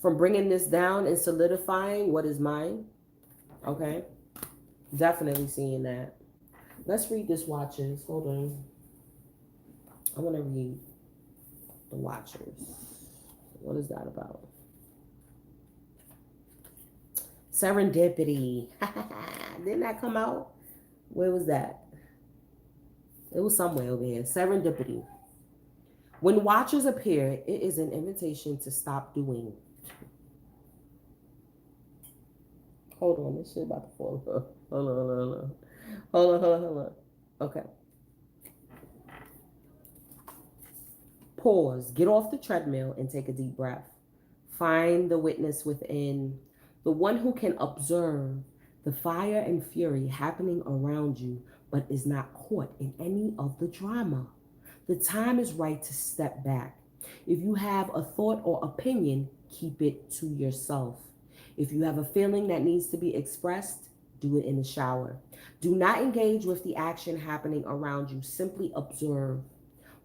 From bringing this down and solidifying what is mine. Okay. Definitely seeing that. Let's read this Watchers. Hold on. I want to read the Watchers. What is that about? Serendipity. Didn't that come out? Where was that? It was somewhere over here. Serendipity. When watchers appear, it is an invitation to stop doing. Hold on, this shit about to fall. Hold on. Hold on. Okay. Pause. Get off the treadmill and take a deep breath. Find the witness within, the one who can observe the fire and fury happening around you, but is not caught in any of the drama. The time is right to step back. If you have a thought or opinion, keep it to yourself. If you have a feeling that needs to be expressed, do it in the shower. Do not engage with the action happening around you. Simply observe.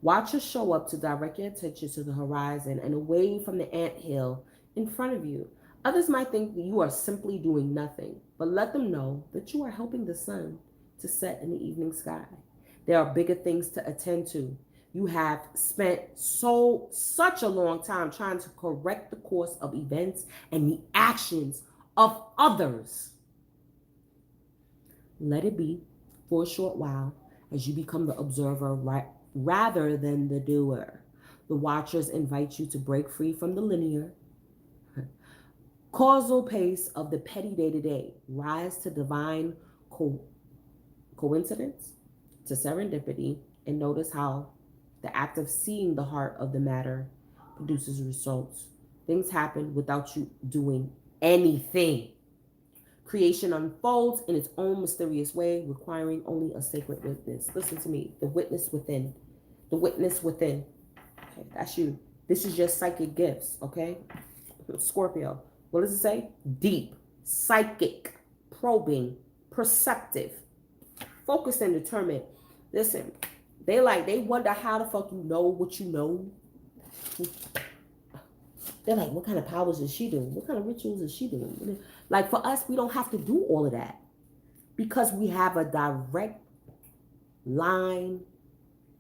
Watch us show up to direct your attention to the horizon and away from the anthill in front of you. Others might think that you are simply doing nothing, but let them know that you are helping the sun to set in the evening sky. There are bigger things to attend to. You have spent such a long time trying to correct the course of events and the actions of others. Let it be for a short while as you become the observer rather than the doer. The watchers invite you to break free from the linear, causal pace of the petty day-to-day. Rise to divine coincidence, to serendipity, and notice how the act of seeing the heart of the matter produces results. Things happen without you doing anything. Creation unfolds in its own mysterious way, requiring only a sacred witness. Listen to me. The witness within. The witness within. Okay, that's you. This is your psychic gifts, okay? Scorpio. What does it say? Deep, psychic, probing, perceptive, focused and determined. Listen, they wonder how the fuck you know what you know. They're like, what kind of powers is she doing? What kind of rituals is she doing? Like for us, we don't have to do all of that because we have a direct line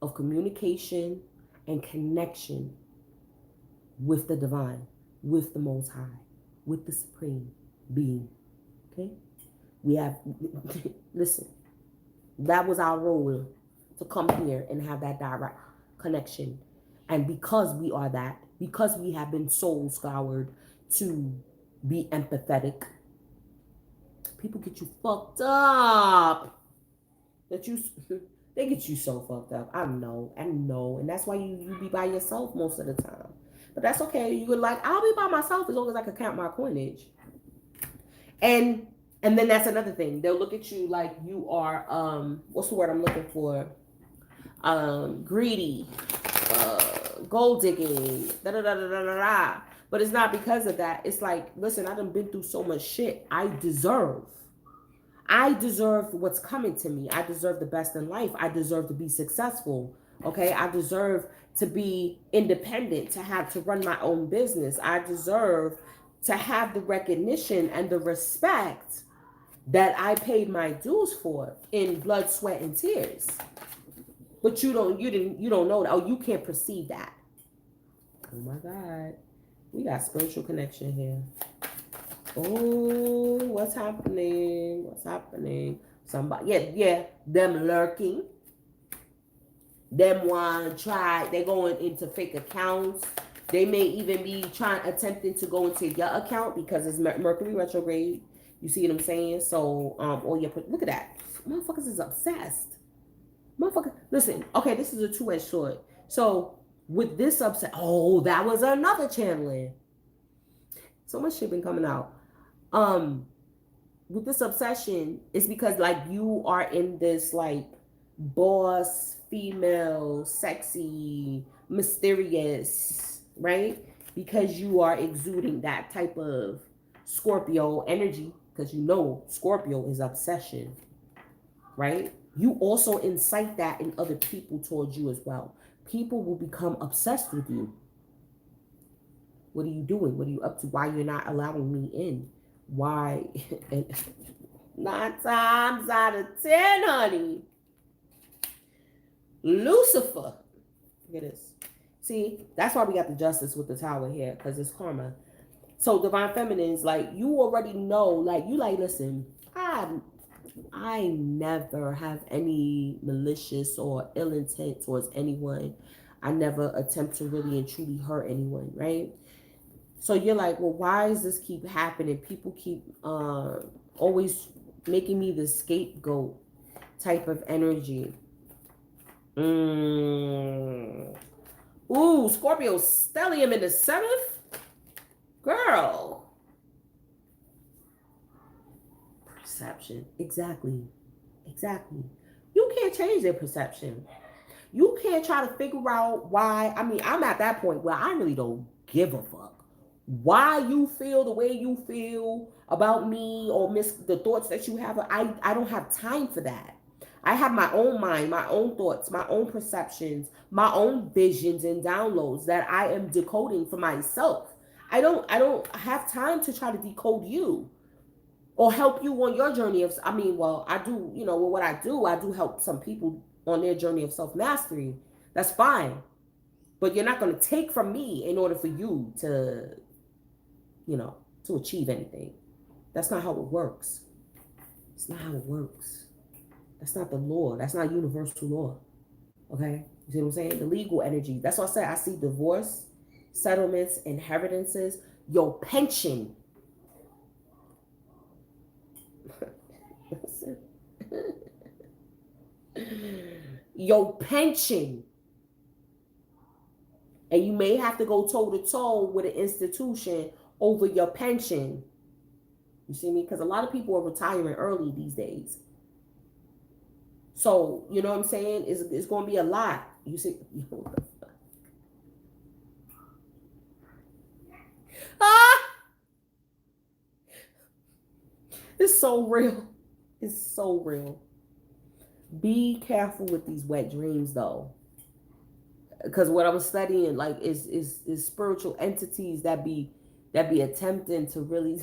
of communication and connection with the divine, with the Most High, with the Supreme Being. Okay? We have, listen, that was our role to come here and have that direct connection. And because we are that, because we have been soul scoured to be empathetic, people get you fucked up. They get you so fucked up. I know. And that's why you be by yourself most of the time. But that's okay. You would like, I'll be by myself as long as I can count my coinage. And then that's another thing. They'll look at you like you are, what's the word I'm looking for? Greedy, gold digging, da-da-da-da-da-da. But it's not because of that. It's like, listen, I done been through so much shit. I deserve what's coming to me. I deserve the best in life. I deserve to be successful. Okay. I deserve to be independent, to run my own business. I deserve to have the recognition and the respect that I paid my dues for in blood, sweat, and tears. But you don't know that. Oh, you can't perceive that. Oh my God. We got spiritual connection here. Oh, what's happening? Somebody, yeah, them lurking. Them want to try, they're going into fake accounts. They may even be attempting to go into your account because it's Mercury retrograde. You see what I'm saying? So, look at that. Motherfuckers is obsessed. Listen, okay, this is a two-edged sword. So, with this that was another channeling. So much shit been coming out. With this obsession, it's because like you are in this like boss, female, sexy, mysterious, right? Because you are exuding that type of Scorpio energy, because you know Scorpio is obsession, right? You also incite that in other people towards you as well. People will become obsessed with you. What are you doing? What are you up to? Why you're not allowing me in? Why? And 9 times out of 10, honey, Lucifer. Look at this. See, that's why we got the justice with the tower here, because it's karma. So divine feminines, like you already know, like you like, listen, I never have any malicious or ill intent towards anyone. I never attempt to really and truly hurt anyone, right? So you're like, well, why does this keep happening? People keep always making me the scapegoat type of energy. Ooh, Scorpio stellium in the 7th? Girl. Perception. Exactly. You can't change their perception. You can't try to figure out why. I mean, I'm at that point where I really don't give a fuck why you feel the way you feel about me or the thoughts that you have. I don't have time for that. I have my own mind, my own thoughts, my own perceptions, my own visions and downloads that I am decoding for myself. I don't have time to try to decode you or help you on your journey of, I mean, well, I do, with what I do help some people on their journey of self-mastery. That's fine. But you're not going to take from me in order for you to, to achieve anything. That's not how it works. It's not how it works. That's not the law. That's not universal law. Okay? You see what I'm saying? The legal energy. That's what I said. I see divorce, settlements, inheritances, your pension. Your pension. And you may have to go toe to toe with an institution over your pension. You see me? Because a lot of people are retiring early these days. So, you know what I'm saying? It's going to be a lot. You see? Ah! It's so real. It's so real. Be careful with these wet dreams, though. Because what I'm studying, like, is spiritual entities that be attempting to really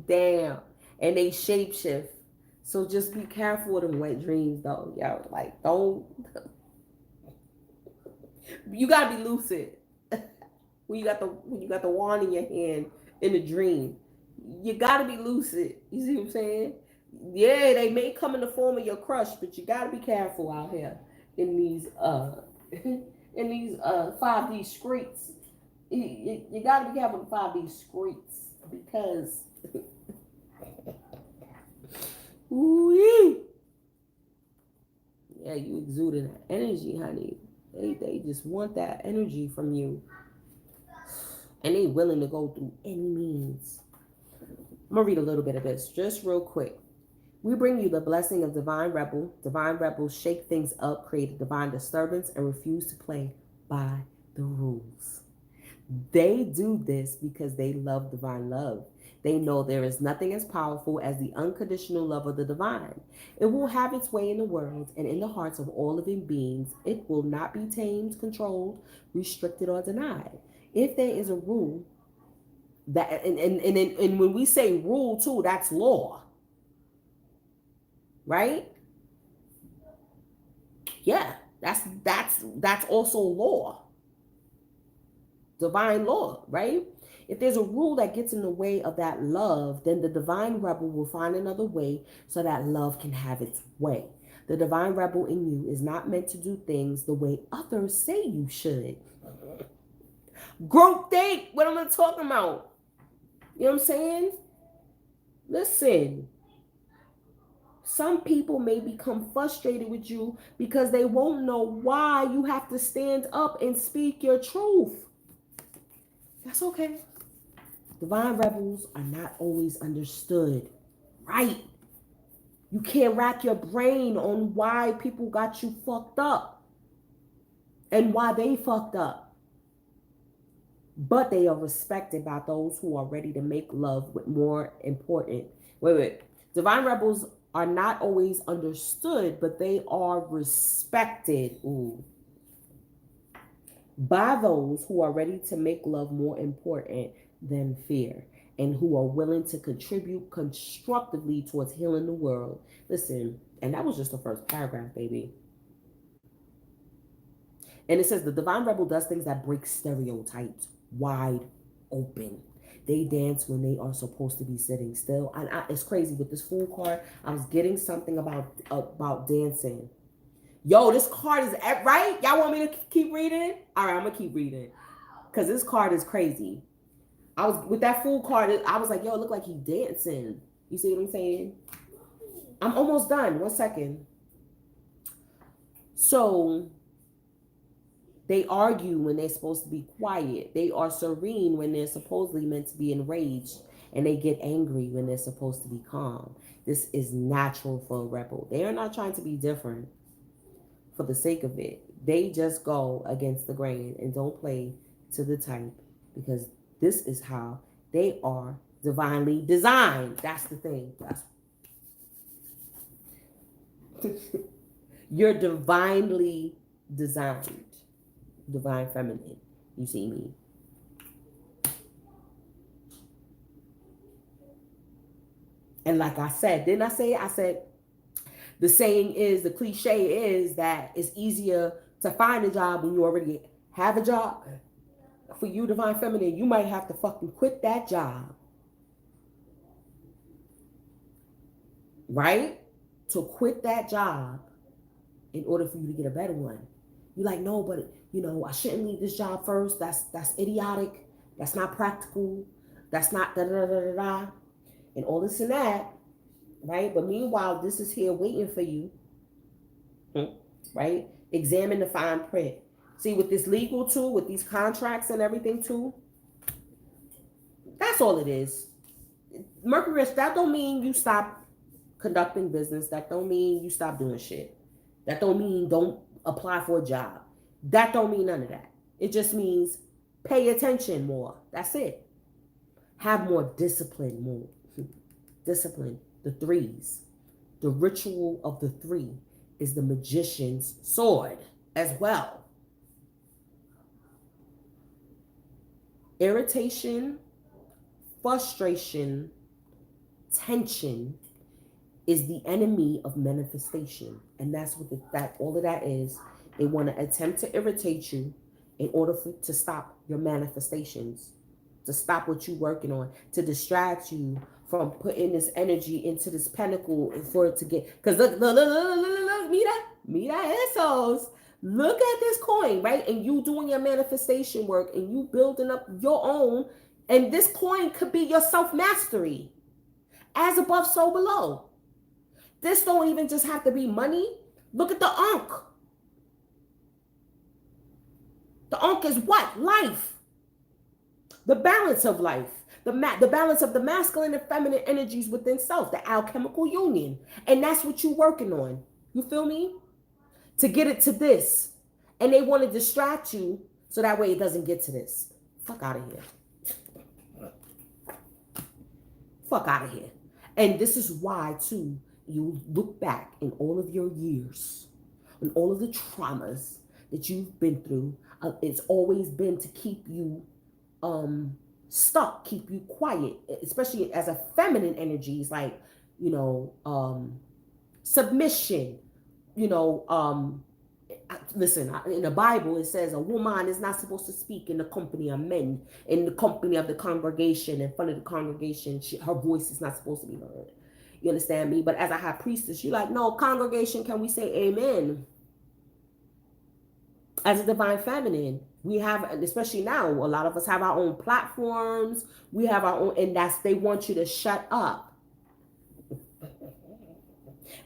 damn, and they shapeshift. So just be careful with them wet dreams, though. Yo, like, don't. You gotta be lucid when you got the wand in your hand in a dream. You gotta be lucid. You see what I'm saying? Yeah, they may come in the form of your crush, but you gotta be careful out here in these in these 5D streets. You gotta be careful with 5D streets because ooh, yeah, you exuding that energy, honey. They just want that energy from you, and they willing to go through any means. I'm gonna read a little bit of this just real quick. We bring you the blessing of Divine Rebel. Divine Rebels shake things up, create a divine disturbance, and refuse to play by the rules. They do this because they love divine love. They know there is nothing as powerful as the unconditional love of the divine. It will have its way in the world and in the hearts of all living beings. It will not be tamed, controlled, restricted, or denied. If there is a rule, that and when we say rule too, that's law. Right? Yeah, that's also law. Divine law, right? If there's a rule that gets in the way of that love, then the divine rebel will find another way so that love can have its way. The divine rebel in you is not meant to do things the way others say you should. Group think, what am I talking about? You know what I'm saying? Listen. Some people may become frustrated with you because they won't know why you have to stand up and speak your truth. That's okay. Divine rebels are not always understood, right? You can't rack your brain on why people got you fucked up and why they fucked up. But they are respected by those who are ready to make love with more important. Wait. Divine rebels are not always understood, but they are respected by those who are ready to make love more important than fear and who are willing to contribute constructively towards healing the world. Listen, and that was just the first paragraph, baby. And it says the divine rebel does things that break stereotypes wide open. They dance when they are supposed to be sitting still. And it's crazy with this Fool card. I was getting something about dancing. Yo, this card is right. Y'all want me to keep reading? All right, I'm gonna keep reading because this card is crazy. I was with that Fool card. I was like, yo, it look like he dancing. You see what I'm saying? I'm almost done. 1 second. So they argue when they're supposed to be quiet. They are serene when they're supposedly meant to be enraged. And they get angry when they're supposed to be calm. This is natural for a rebel. They are not trying to be different for the sake of it. They just go against the grain and don't play to the type because this is how they are divinely designed. That's the thing. You're divinely designed. Divine feminine. You see me? And like I said, didn't I say? I said the saying is, the cliche is that it's easier to find a job when you already have a job. For you, divine feminine, you might have to fucking quit that job. Right? To quit that job in order for you to get a better one. You're like, no, but I shouldn't leave this job first. That's idiotic. That's not practical. That's not da da da da da. And all this and that, right? But meanwhile, this is here waiting for you, right? Examine the fine print. See, with this legal tool, with these contracts and everything too, that's all it is. Mercury, that don't mean you stop conducting business. That don't mean you stop doing shit. That don't mean don't apply for a job. That don't mean none of that. It just means pay attention more. That's it. Have more discipline, more. Discipline, the threes. The ritual of the three is the magician's sword as well. Irritation, frustration, tension is the enemy of manifestation. And that's what all of that is. They want to attempt to irritate you in order to stop your manifestations, to stop what you're working on, to distract you from putting this energy into this pinnacle and for it to get, because look, me that assholes. Look at this coin, right? And you doing your manifestation work and you building up your own, and this coin could be your self-mastery. As above, so below. This don't even just have to be money. Look at the Ankh. The Ankh is what? Life. The balance of life. The balance of the masculine and feminine energies within self. The alchemical union. And that's what you're working on. You feel me? To get it to this. And they want to distract you so that way it doesn't get to this. Fuck out of here. Fuck out of here. And this is why, too, you look back in all of your years and all of the traumas that you've been through. It's always been to keep you stuck, keep you quiet, especially as a feminine energy. It's like, submission, listen, in the Bible, it says a woman is not supposed to speak in the company of men, in the company of the congregation, in front of the congregation. Her voice is not supposed to be heard. You understand me? But as a high priestess, you're like, no, congregation, can we say amen? As a divine feminine, we have, especially now, a lot of us have our own platforms. We have our own, and they want you to shut up.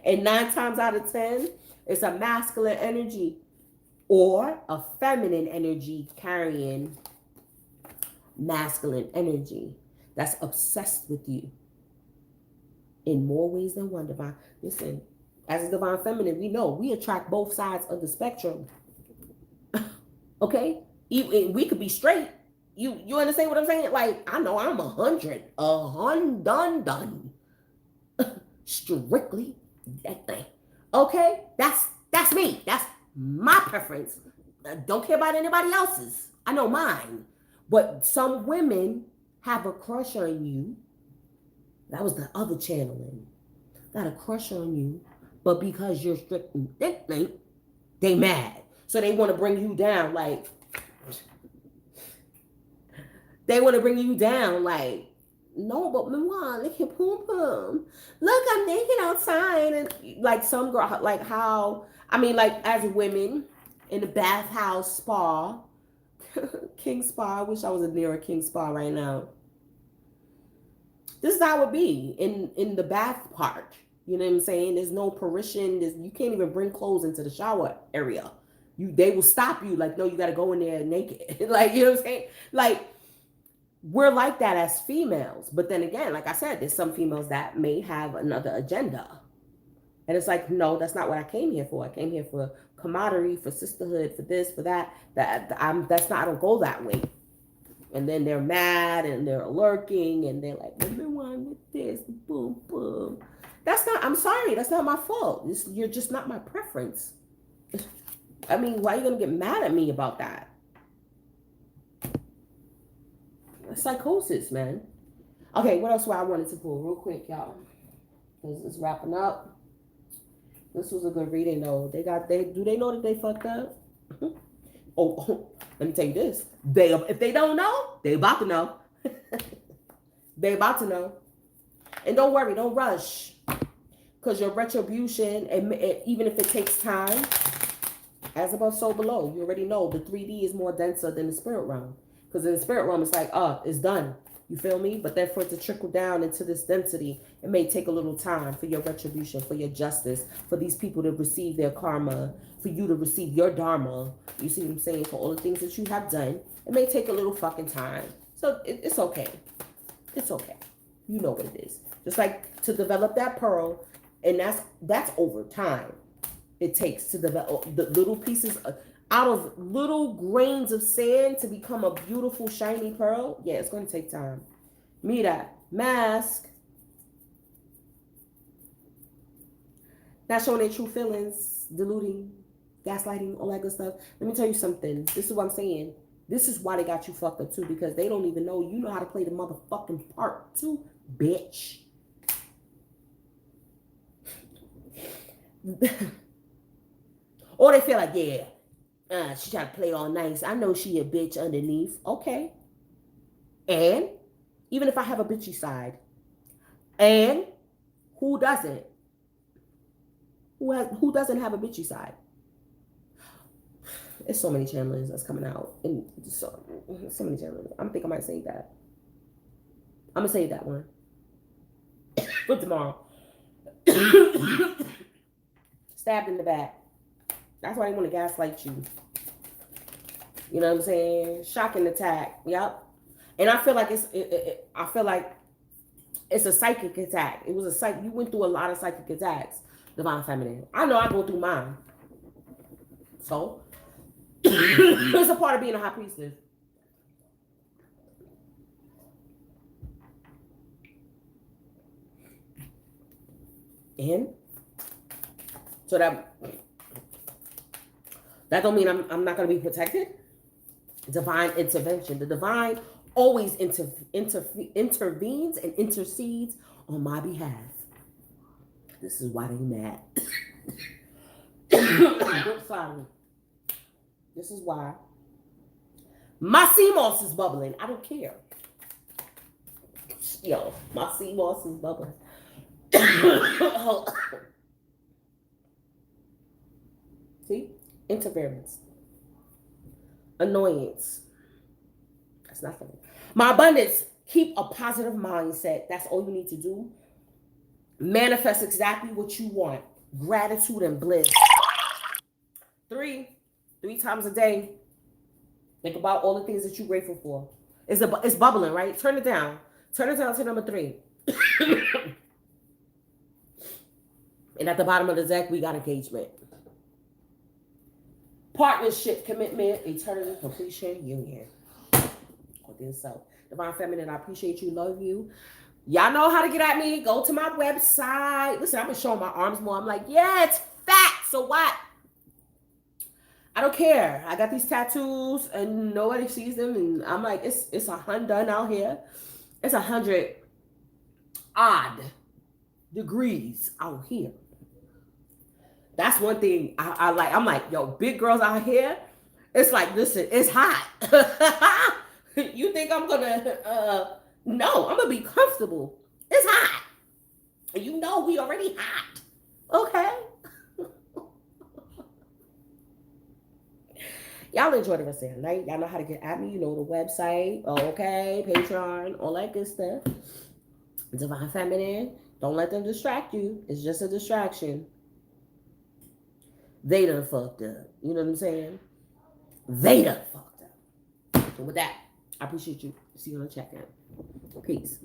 And 9 times out of 10, it's a masculine energy or a feminine energy carrying masculine energy that's obsessed with you in more ways than one. Divine. Listen, as a divine feminine, we know we attract both sides of the spectrum. Okay? We could be straight. You understand what I'm saying? Like, I know I'm 100. Done. Strictly that thing. Okay? That's me. That's my preference. I don't care about anybody else's. I know mine. But some women have a crush on you. That was the other channeling. Got a crush on you, but because you're strictly they mad. So they want to bring you down like, They want to bring you down. Like, no, but Memoir, look your poom poom. Look, I'm naked outside. And like some girl, like how, I mean, like as women in the bathhouse spa, King Spa. I wish I was near a King Spa right now. This is how it would be in the bath part. You know what I'm saying? There's no permission. You can't even bring clothes into the shower area. They will stop you. Like, no, you got to go in there naked. Like, you know what I'm saying? Like, we're like that as females. But then again, like I said, there's some females that may have another agenda. And it's like, no, that's not what I came here for. I came here for camaraderie, for sisterhood, for this, for that. That's not, I don't go that way. And then they're mad and they're lurking and they're like, I've been wanting with this, boom, boom. That's not, I'm sorry, that's not my fault. You're just not my preference. I mean, why are you going to get mad at me about that? Psychosis, man. Okay, what else do I wanted to pull real quick, y'all? Because it's wrapping up. This was a good reading, though. Do they know that they fucked up? Oh, let me tell you this. If they don't know, they about to know. They about to know. And don't worry, don't rush. Because your retribution, even if it takes time, as above, so below. You already know the 3D is more denser than the spirit realm. Because in the spirit realm, it's like, it's done. You feel me? But then for it to trickle down into this density, it may take a little time for your retribution, for your justice, for these people to receive their karma, for you to receive your dharma. You see what I'm saying? For all the things that you have done, it may take a little fucking time. So it's okay. It's okay. You know what it is. Just like to develop that pearl, and that's over time. It takes to develop the little pieces out of little grains of sand to become a beautiful shiny pearl. Yeah, it's going to take time. Mira, mask. Not showing their true feelings, deluding, gaslighting, all that good stuff. Let me tell you something. This is what I'm saying. This is why they got you fucked up too, because they don't even know you know how to play the motherfucking part too, bitch. Or they feel like, yeah, she trying to play all nice. I know she a bitch underneath. Okay. And even if I have a bitchy side, and who doesn't? Who doesn't have a bitchy side? There's so many channels that's coming out. And so many channels. I think I might save that. I'm going to save that one. For tomorrow. Stabbed in the back. That's why they want to gaslight you. You know what I'm saying? Shocking attack. Yep. And I feel like it's a psychic attack. It was a you went through a lot of psychic attacks, Divine Feminine. I know I go through mine. So it's a part of being a high priestess. And so that don't mean I'm not going to be protected. Divine intervention. The divine always intervenes and intercedes on my behalf. This is why they mad. Sorry. This is why my sea moss is bubbling. I don't care. Yo, my sea moss is bubbling. See? Interference. Annoyance. That's nothing. My abundance. Keep a positive mindset. That's all you need to do. Manifest exactly what you want. Gratitude and bliss. 3 times a day. Think about all the things that you're grateful for. It's bubbling, right? Turn it down. Turn it down to number 3. And at the bottom of the deck, we got engagement. Partnership, commitment, eternity, completion, union. Within self. Divine Feminine, I appreciate you, love you. Y'all know how to get at me. Go to my website. Listen, I've been showing my arms more. I'm like, yeah, it's fat. So what? I don't care. I got these tattoos and nobody sees them. And I'm like, it's 100 out here. It's 100 odd degrees out here. That's one thing I like. I'm like, yo, big girls out here. It's like, listen, it's hot. You think I'm gonna no, I'm gonna be comfortable. It's hot. You know we already hot. Okay. Y'all enjoy the rest of the night. Y'all know how to get at me. You know the website. Okay. Patreon. All that good stuff. Divine Feminine. Don't let them distract you. It's just a distraction. They done fucked up. You know what I'm saying? They done fucked up. So with that, I appreciate you. See you on the check-in. Peace.